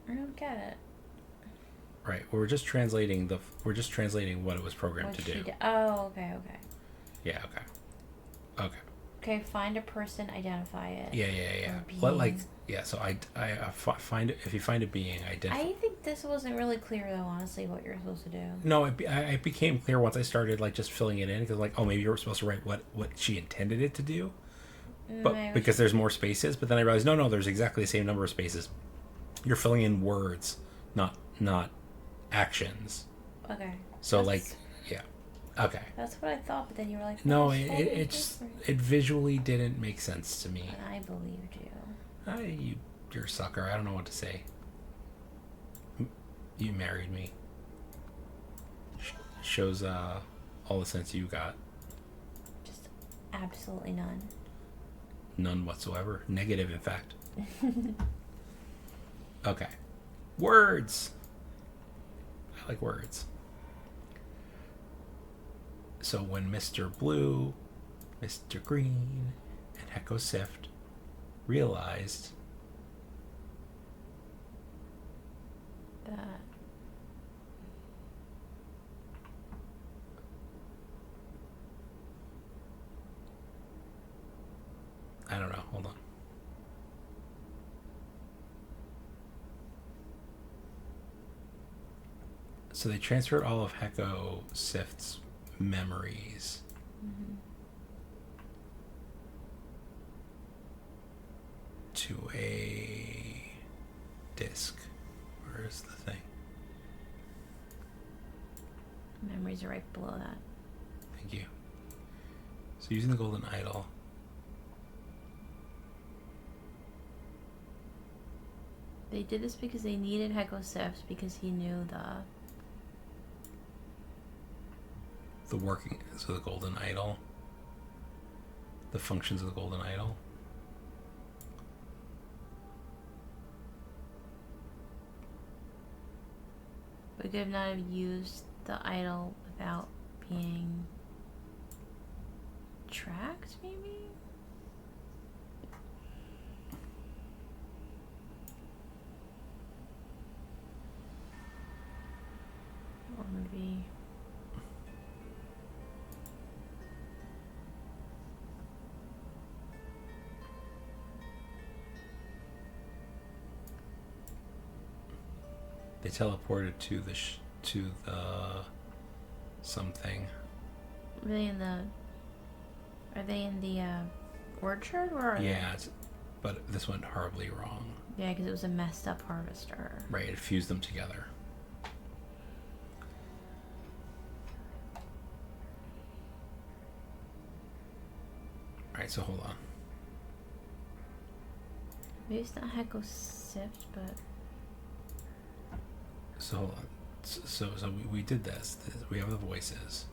I don't get it. Right. We're just translating what it was programmed to do. Oh, okay. Yeah. Okay. Okay. Okay. Find a person, identify it. Yeah. So I find if you find a being, identify. I think this wasn't really clear though. Honestly, what you're supposed to do. No, it became clear once I started just filling it in because maybe you were supposed to write what she intended it to do, but because there's more spaces. But then I realized no, there's exactly the same number of spaces. You're filling in words, not actions. Okay. So yeah. Okay. That's what I thought, but then you were like, no, it visually didn't make sense to me. And I believed you. You're a sucker. I don't know what to say. You married me. Shows all the sense you got. Just absolutely none. None whatsoever. Negative, in fact. Okay. Words. I like words. So when Mr. Blue, Mr. Green, and Heko Sift realized that I don't know. Hold on. So they transferred all of Heko Sift's memories. To a disk. Where's the thing? memories are right below that. Thank you. So using the golden idol. They did this because they needed Heko Sift because he knew the working, so the golden idol, the functions of the golden idol. We could not have used the idol without being tracked, maybe? Or maybe... They teleported to the something. Are they in the orchard or? Yeah, but this went horribly wrong. Yeah, because it was a messed up harvester. Right, it fused them together. Alright, so hold on. Maybe it's not Heko Sift, but... So hold on. So we did this. We have the voices.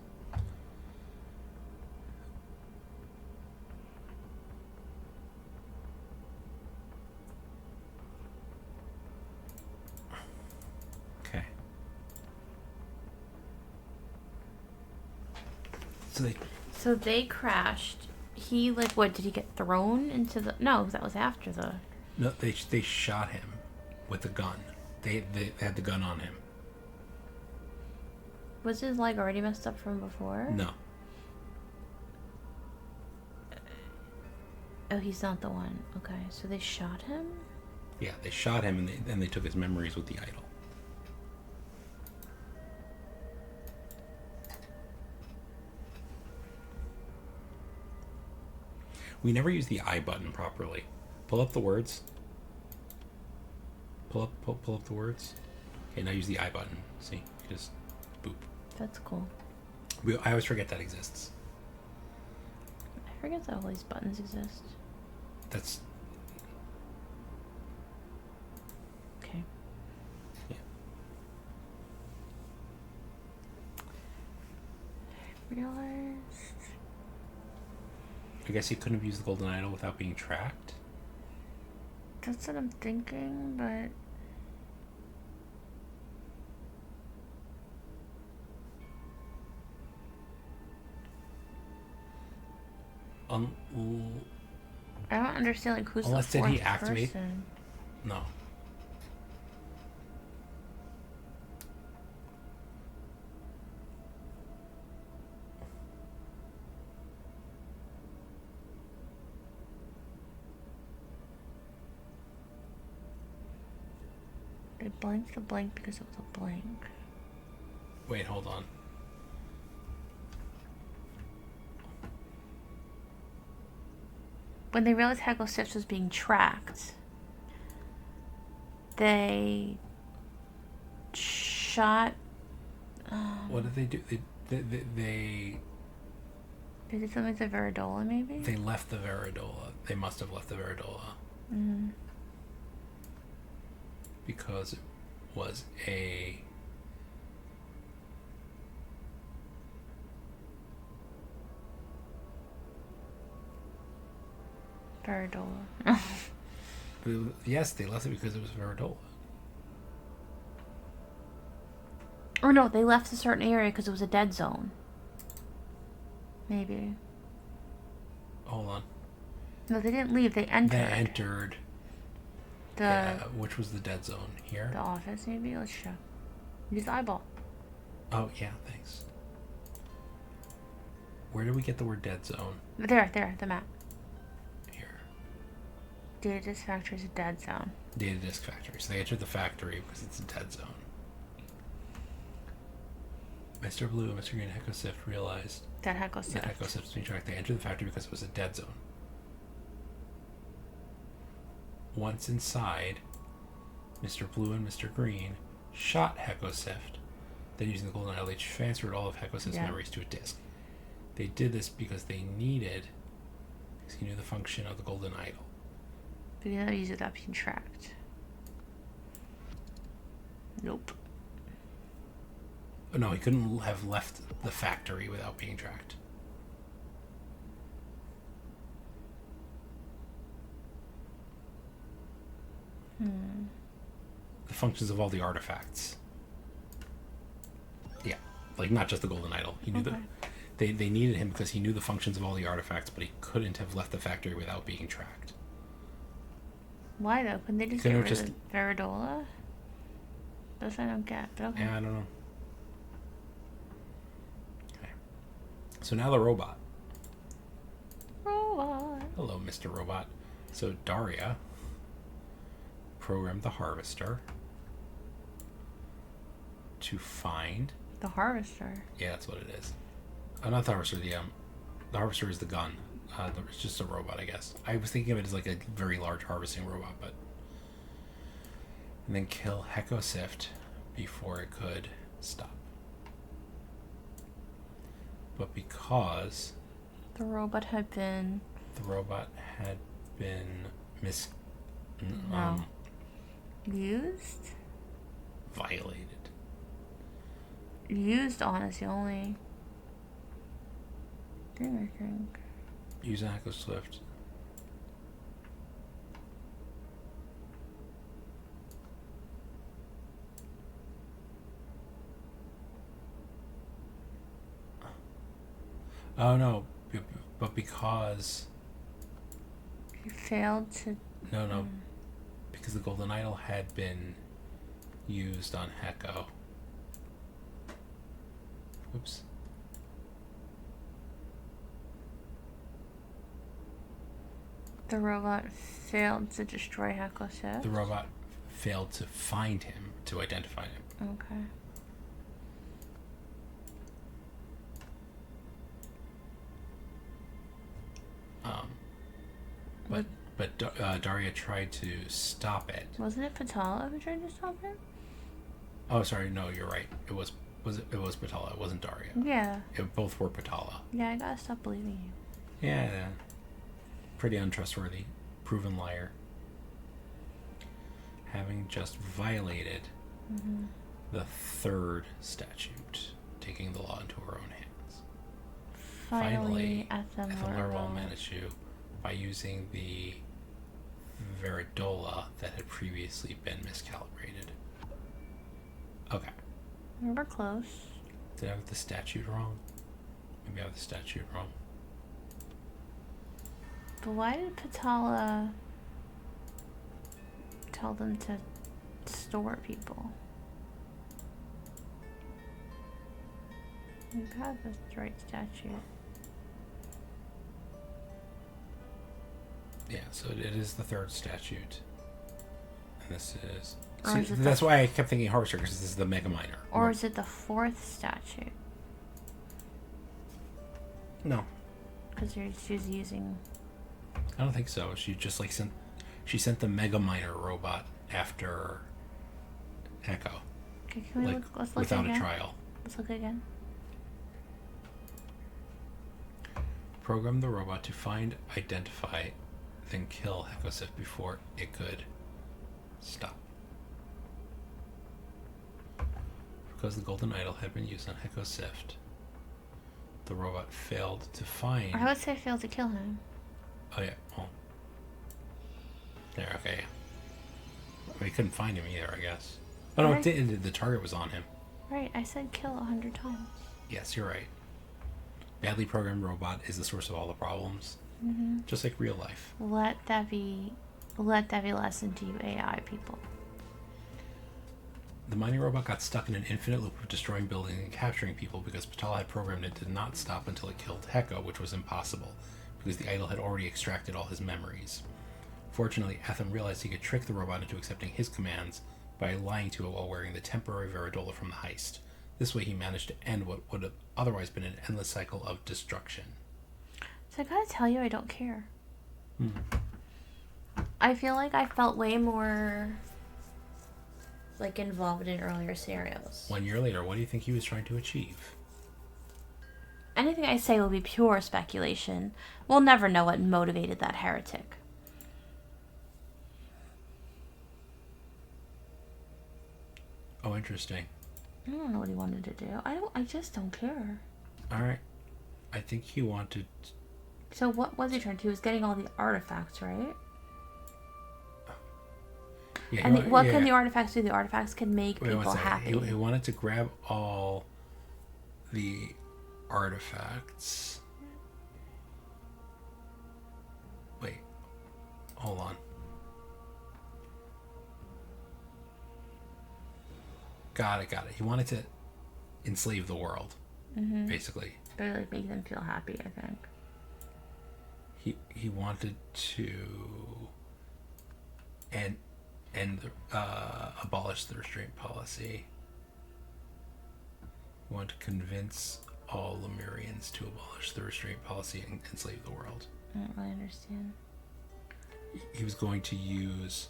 Okay. So they crashed. He, like, what, did he get thrown into the... No, that was after the... No, they shot him with a gun. They had the gun on him. Was his leg already messed up from before? No. Oh, he's not the one. Okay, so they shot him? Yeah, they shot him and they took his memories with the idol. We never use the I button properly. Pull up the words. Pull up the words. Okay, now use the I button. See? Just boop. That's cool. I always forget that exists. I forget that all these buttons exist. That's... Okay. Yeah. I realized... I guess you couldn't have used the golden idol without being tracked? That's what I'm thinking, but... I don't understand, like, who's unless the fourth did he activate? person? No. They blanked the blank because it was a blank. Wait, hold on. When they realized Heko Sift was being tracked, they shot... What did they do? They did something to Veridola, maybe? They left the Veridola. They must have left the Veridola. Mm-hmm. Because it was a... Veridola. Yes, they left it because it was Veridola. Or no, they left a certain area because it was a dead zone. Maybe. Hold on. No, they didn't leave. They entered. They entered. Which was the dead zone here? The office, maybe? Let's check. Use eyeball. Oh, yeah, thanks. Where do we get the word dead zone? There, the map. Here. Data disk factory is a dead zone. Data disk factory. So they entered the factory because it's a dead zone. Mr. Blue and Mr. Green and Hecosift realized that Hecosift was being tracked. They entered the factory because it was a dead zone. Once inside, Mr. Blue and Mr. Green shot Hecosift. Then, using the golden idol, they transferred all of Hecosift's memories to a disk. They did this because they needed, because he knew the function of the golden idol. But he didn't use it without being tracked. Nope. No, he couldn't have left the factory without being tracked. The functions of all the artifacts. Yeah, like not just the golden idol. He knew they needed him because he knew the functions of all the artifacts, but he couldn't have left the factory without being tracked. Why though? Couldn't they just get rid of Veridola? This I don't get, but okay. Yeah, I don't know. Okay. So now the robot. Hello, Mr. Robot. So Daria programmed the harvester to find the harvester. Yeah, that's what it is. Not the harvester. The harvester is the gun. It's just a robot, I guess. I was thinking of it as like a very large harvesting robot, but and then kill Hecosift before it could stop. But because the robot had been used? Violated. Used on is the only thing, I think. Use Hecosift. Oh no, but because he failed to. No, because the golden idol had been used on Heko. Oops. The robot failed to destroy Hecosift. The robot failed to find him, to identify him. Okay. But Daria tried to stop it. Wasn't it Patala who tried to stop it? Oh, sorry. No, you're right. It was Patala. It wasn't Daria. Yeah. Both were Patala. Yeah, I gotta stop believing you. Yeah. Pretty untrustworthy. Proven liar. Having just violated the third statute, taking the law into her own hands. Finally, Ethelmerwell managed to, by using the Veridola that had previously been miscalibrated. Okay. We're close. Did I have the statute wrong? Maybe I have the statute wrong. But why did Patala tell them to store people? We've had the right statute. Yeah, so it is the third statute. And this is... See, that's why I kept thinking Harvester, because this is the Mega Minor. Or is it the fourth statute? No. Because she's using... I don't think so. She just like sent the Mega Minor robot after Echo. Okay, can we let's look without again. a trial. Let's look again. Program the robot to find, identify, then kill Hecosift before it could stop. Because the golden idol had been used on Hecosift, the robot failed to find... I would say failed to kill him. Oh yeah, well... There, okay. We couldn't find him either, I guess. Oh no, the target was on him. Right, I said kill 100 times. Yes, you're right. Badly programmed robot is the source of all the problems. Mm-hmm. Just like real life. Let that be a lesson to you AI people. The mining robot got stuck in an infinite loop of destroying buildings and capturing people because Patala had programmed it to not stop until it killed Heko, which was impossible, because the idol had already extracted all his memories. Fortunately, Atham realized he could trick the robot into accepting his commands by lying to it while wearing the temporary Veridola from the heist. This way he managed to end what would have otherwise been an endless cycle of destruction. So I gotta tell you, I don't care. Hmm. I feel like I felt way more like involved in earlier scenarios. 1 year later, what do you think he was trying to achieve? Anything I say will be pure speculation. We'll never know what motivated that heretic. Oh, interesting. I don't know what he wanted to do. I just don't care. Alright. I think he wanted... So what was he trying to do? He was getting all the artifacts, right? Yeah, And what can the artifacts do? The artifacts can make people happy. He wanted to grab all the artifacts. Wait. Hold on. Got it. He wanted to enslave the world, basically. But like make them feel happy, I think. He wanted to abolish the restraint policy. He wanted to convince all Lemurians to abolish the restraint policy and enslave the world. I don't really understand. He was going to use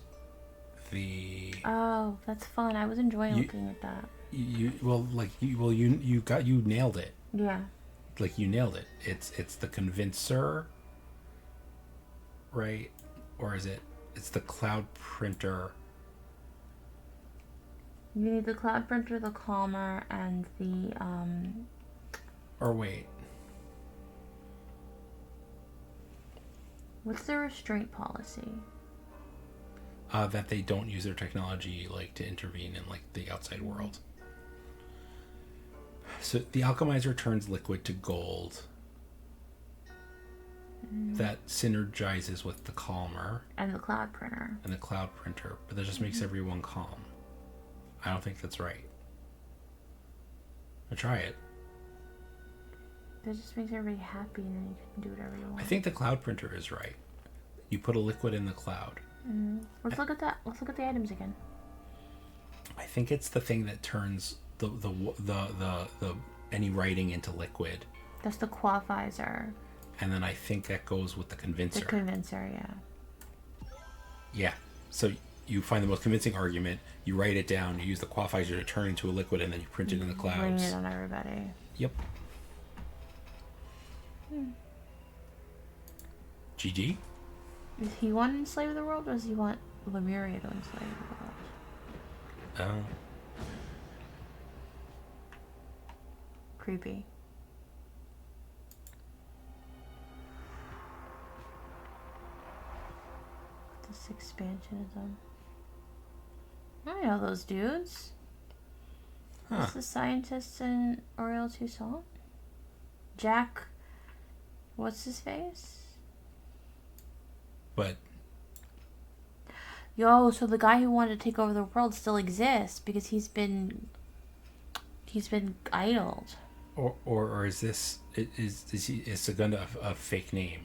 the... Oh, that's fun. I was enjoying looking at that. You nailed it. Yeah. Like, you nailed it. It's the convincer, right? Or is it? It's the cloud printer. You need the cloud printer, the calmer, and the Or wait. What's the restraint policy? That they don't use their technology like to intervene in like the outside world. So the alchemizer turns liquid to gold. That synergizes with the calmer and the cloud printer. But that just makes everyone calm. I don't think that's right. I'll try it. That just makes everybody happy, and then you can do whatever you want. I think the cloud printer is right. You put a liquid in the cloud. Let's look at that. Let's look at the items again. I think it's the thing that turns the any writing into liquid. That's the quavisor. And then I think that goes with the convincer. The convincer, yeah. Yeah. So you find the most convincing argument, you write it down, you use the quavisor to turn into a liquid, and then you print it in the clouds. Bring it on everybody. Yep. GG? Does he want to enslave the world, or does he want Lemuria to enslave the world? Creepy. This expansionism. I know those dudes. Huh. Is the scientist in Oriel Toussaint? Jack. What's his face? But Yo, so the guy who wanted to take over the world still exists because he's been idled. Or is this is Segunda a fake name?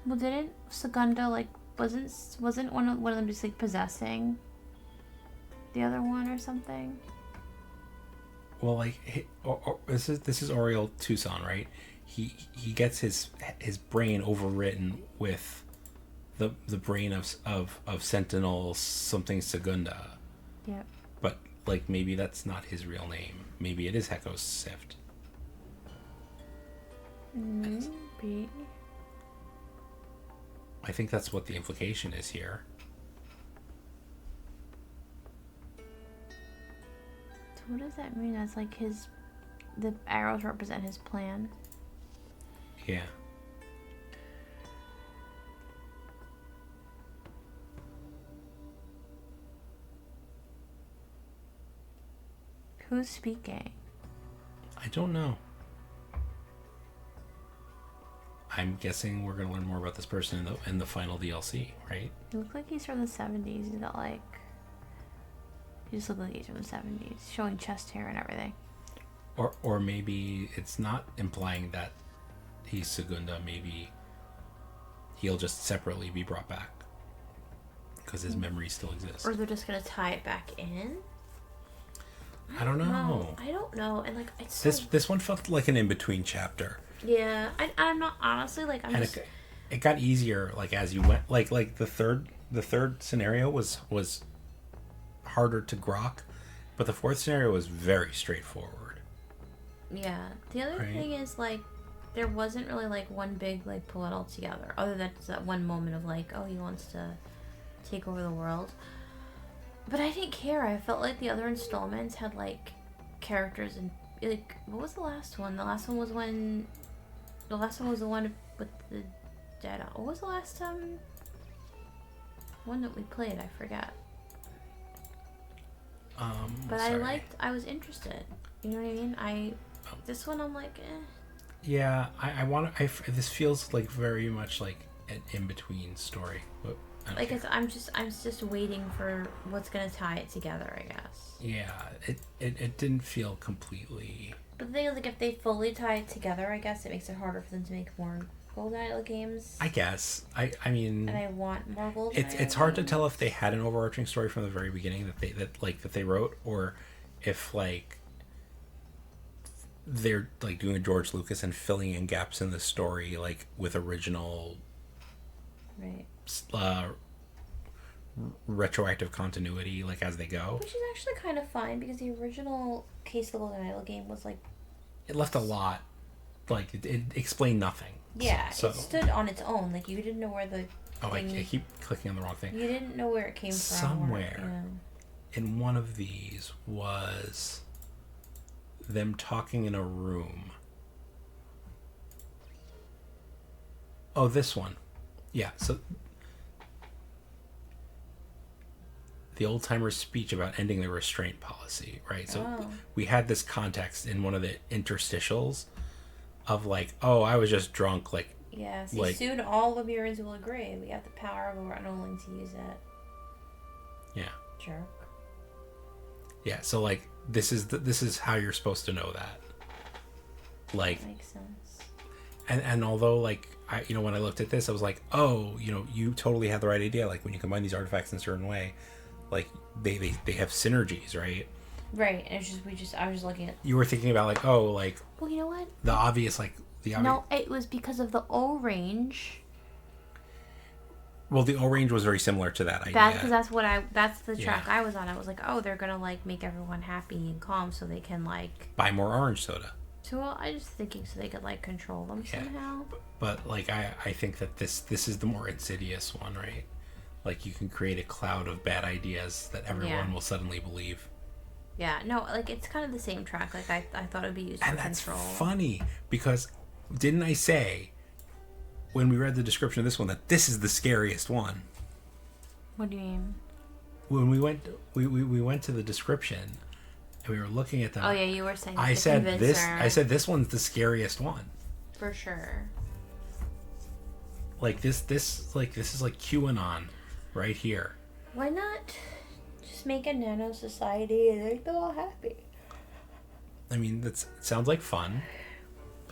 Well, didn't Segunda wasn't one of them just like possessing the other one or something? Well, like this is Oriel Toussaint, right? He gets his brain overwritten with the brain of Sentinel something Segunda. Yep. But like maybe that's not his real name. Maybe it is Heko's Sift. Maybe. I think that's what the implication is here. So what does that mean? That's like the arrows represent his plan. Yeah. Who's speaking? I don't know. I'm guessing we're going to learn more about this person in the final DLC, right? He looks like he's from the 70s. He's got like... He just looks like he's from the 70s. Showing chest hair and everything. Or maybe it's not implying that he's Segunda. Maybe he'll just separately be brought back. Because his memory still exists. Or they're just going to tie it back in? I don't know. I don't know. And like, it's this one felt like an in-between chapter. Yeah. I'm not... Honestly, like, I'm just... It got easier, like, as you went. Like the third scenario was harder to grok. But the fourth scenario was very straightforward. Yeah. The other thing is, like, there wasn't really, like, one big, like, pull it all together. Other than that one moment of, like, oh, he wants to take over the world. But I didn't care. I felt like the other installments had, like, characters and, like, what was the last one? The last one was the one with the dead. What was the last one that we played? I forget. But sorry. I was interested. You know what I mean? This one I'm like, eh. Yeah, this feels like very much like an in-between story. Like I'm just waiting for what's gonna tie it together, I guess. Yeah, it didn't feel completely. But the thing is, like, if they fully tie it together, I guess it makes it harder for them to make more Golden Idol games. I guess. I mean. And I want more Golden Idol It's hard games. to tell if they had an overarching story from the very beginning that they wrote, or if like they're like doing a George Lucas and filling in gaps in the story, like with original. Right. Retroactive continuity, like as they go, which is actually kind of fine because the original Case of the Golden Idol game was like, it left a lot, like it explained nothing. Yeah, so it stood on its own. Like, you didn't know where the I keep clicking on the wrong thing. You didn't know where it came from. Somewhere in one of these was them talking in a room. Oh, this one. Yeah, so the old timer's speech about ending the restraint policy, right? So we had this context in one of the interstitials of like, oh, I was just drunk, like. Yes, like, soon all Lemurians will agree. We have the power, but we're unwilling to use it. Yeah. Jerk. Yeah, so like this is how you're supposed to know that. Like, that makes sense. And although like when I looked at this, I was like, oh, you totally had the right idea. Like when you combine these artifacts in a certain way, like they have synergies, right? Right, and it's just I was just looking at. You were thinking about like, oh, like. Well, you know what? The obvious like. No, it was because of the O-range. Well, the O-range was very similar to that idea. That's the track I was on. I was like, oh, they're gonna like make everyone happy and calm so they can like buy more orange soda. So I just thinking so they could like control them somehow. But like I think that this is the more insidious one, right? Like you can create a cloud of bad ideas that everyone will suddenly believe. Yeah, no, like it's kind of the same track. Like I thought it'd be used for control. And that's funny because didn't I say when we read the description of this one that this is the scariest one? What do you mean? When we went to the description and we were looking at them. Oh yeah, you were saying. I said this one's the scariest one. For sure. Like this is like QAnon, right here. Why not just make a nano society and make them all happy? I mean, that sounds like fun.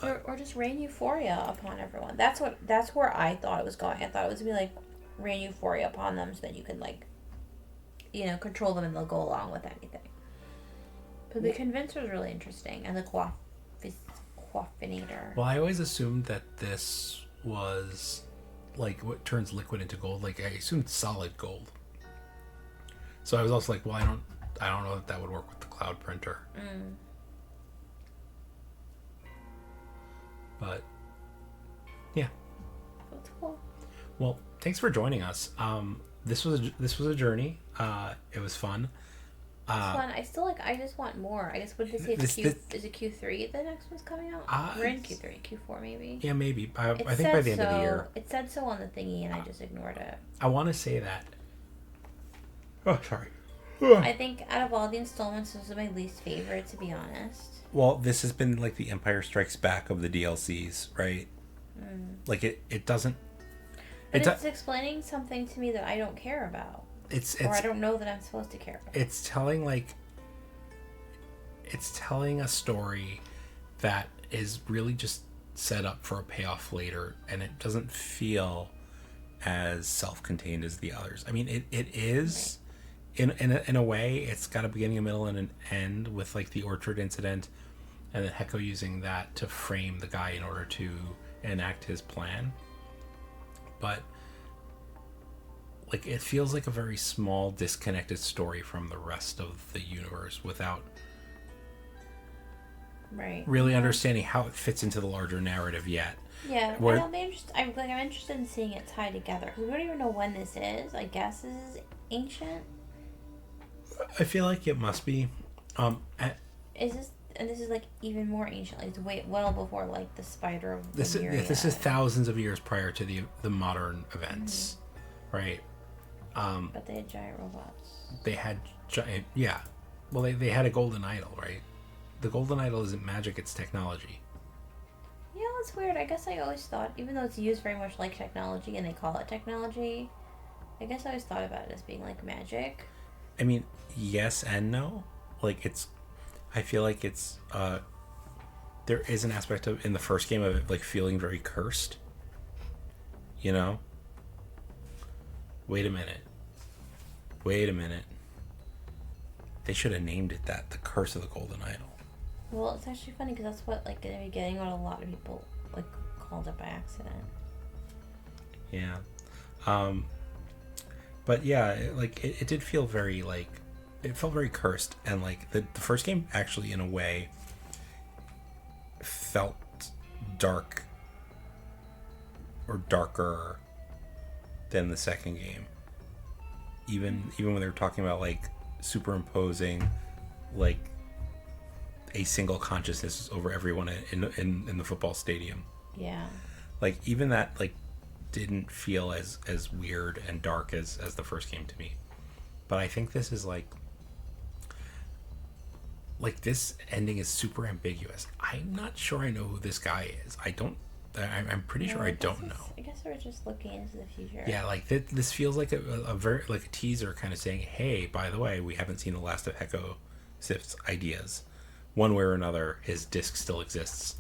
Or just rain euphoria upon everyone. That's where I thought it was going. I thought it was gonna be like rain euphoria upon them so that you can like, control them and they'll go along with anything. But the convincer is really interesting, and the coaffinator. Well, I always assumed that this was like what turns liquid into gold. Like I assumed solid gold. So I was also like, well, I don't know if that would work with the cloud printer. But yeah, That's cool. Well, thanks for joining us. This was a journey. It was fun. It's fun. I just want more. I guess what did they say? Is it Q3 the next one's coming out? We're in Q3, Q4 maybe. Yeah, maybe. I think by the end of the year. It said so on the thingy, and I just ignored it. I want to say that. Oh, sorry. I think out of all the installments, this is my least favorite, to be honest. Well, this has been like the Empire Strikes Back of the DLCs, right? Like it doesn't. But it's explaining something to me that I don't care about. Or I don't know that I'm supposed to care about. It's telling a story that is really just set up for a payoff later, and it doesn't feel as self-contained as the others. I mean, it is, right. in a way, it's got a beginning, a middle, and an end with like the orchard incident, and then Heko using that to frame the guy in order to enact his plan. But like, it feels like a very small, disconnected story from the rest of the universe without really understanding how it fits into the larger narrative yet. Yeah, I'm interested in seeing it tied together because we don't even know when this is. I guess this is ancient. I feel like it must be. This is like even more ancient. Like it's well before like the spider of Lemuria. This is thousands of years prior to the modern events, right? But they had giant robots. They had giant, yeah. Well, they had a golden idol, right? The golden idol isn't magic; it's technology. Yeah, that's weird. I guess I always thought, even though it's used very much like technology, and they call it technology, I guess I always thought about it as being like magic. I mean, yes and no. Like I feel like it's there is an aspect of in the first game of it like feeling very cursed. You know? Wait a minute. They should have named it that, the Curse of the Golden Idol. Well, it's actually funny because that's what like in the beginning what a lot of people like called it by accident. Yeah. But yeah, it did feel very like it felt very cursed, and like the first game actually in a way felt dark or darker than the second game. Even when they were talking about like superimposing like a single consciousness over everyone in the football stadium. Yeah. Like even that like didn't feel as weird and dark as the first game to me. But I think this is like this ending is super ambiguous. I'm not sure I know who this guy is. I'm pretty sure I don't know. I guess we're just looking into the future. Yeah, like this feels like a very like a teaser kind of saying, hey, by the way, we haven't seen the last of Heko Sif's ideas. One way or another, his disc still exists.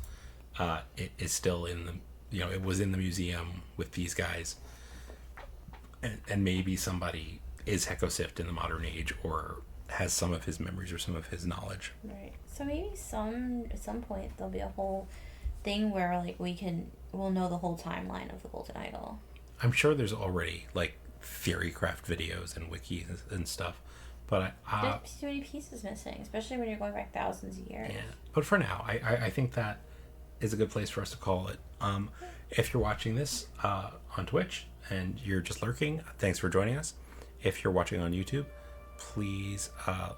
It is still in the, it was in the museum with these guys. And maybe somebody is Heko Sif in the modern age or has some of his memories or some of his knowledge. Right. So maybe at some point there'll be a whole thing where like we'll know the whole timeline of the Golden Idol. I'm sure there's already like theorycraft videos and wikis and stuff, but there's too many pieces missing, especially when you're going back thousands of years. Yeah, but for now, I think that is a good place for us to call it. If you're watching this on Twitch and you're just lurking, thanks for joining us. If you're watching on YouTube, please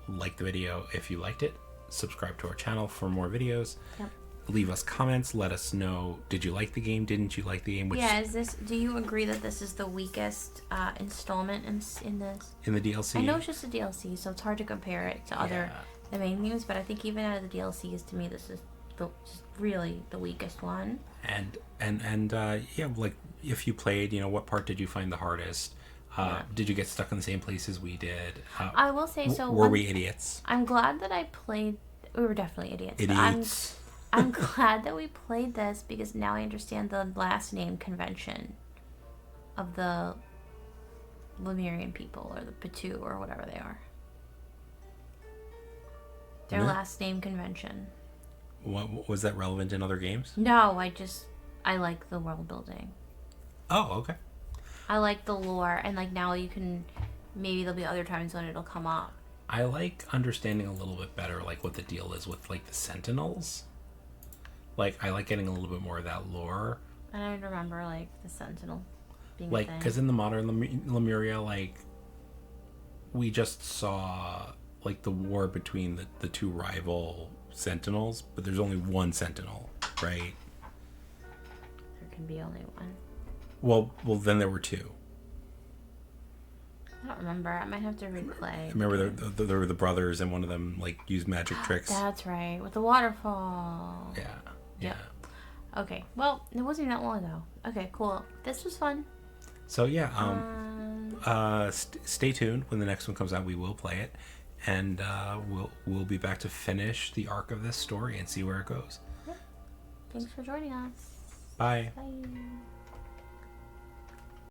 like the video if you liked it. Subscribe to our channel for more videos. Yep. Leave us comments. Let us know, did you like the game? Didn't you like the game? Do you agree that this is the weakest installment in this? In the DLC? I know it's just a DLC, so it's hard to compare it to the main games, but I think even out of the DLCs, to me, this is just really the weakest one. And yeah, like if you played, what part did you find the hardest? Did you get stuck in the same place as we did? I will say so. Were we idiots? I'm glad that I played. We were definitely idiots. Idiots. I'm glad that we played this because now I understand the last name convention of the Lemurian people or the Patu or whatever they are. Their last name convention. What was that relevant in other games? No, I like the world building. Oh, okay. I like the lore, and like now maybe there'll be other times when it'll come up. I like understanding a little bit better like what the deal is with like the Sentinels. Like I like getting a little bit more of that lore. I don't remember like the Sentinel being like because in the modern Lemuria, like we just saw like the war between the two rival Sentinels, but there's only one Sentinel, right? There can be only one. Well, then there were two. I don't remember. I might have to replay. I remember there were the brothers, and one of them like used magic tricks. That's right, with the waterfall. Yeah. Yeah. Yep. Okay. Well, it wasn't that long ago. Okay, cool. This was fun. So yeah, stay tuned when the next one comes out. We will play it, and we'll be back to finish the arc of this story and see where it goes. Thanks for joining us. Bye. Bye.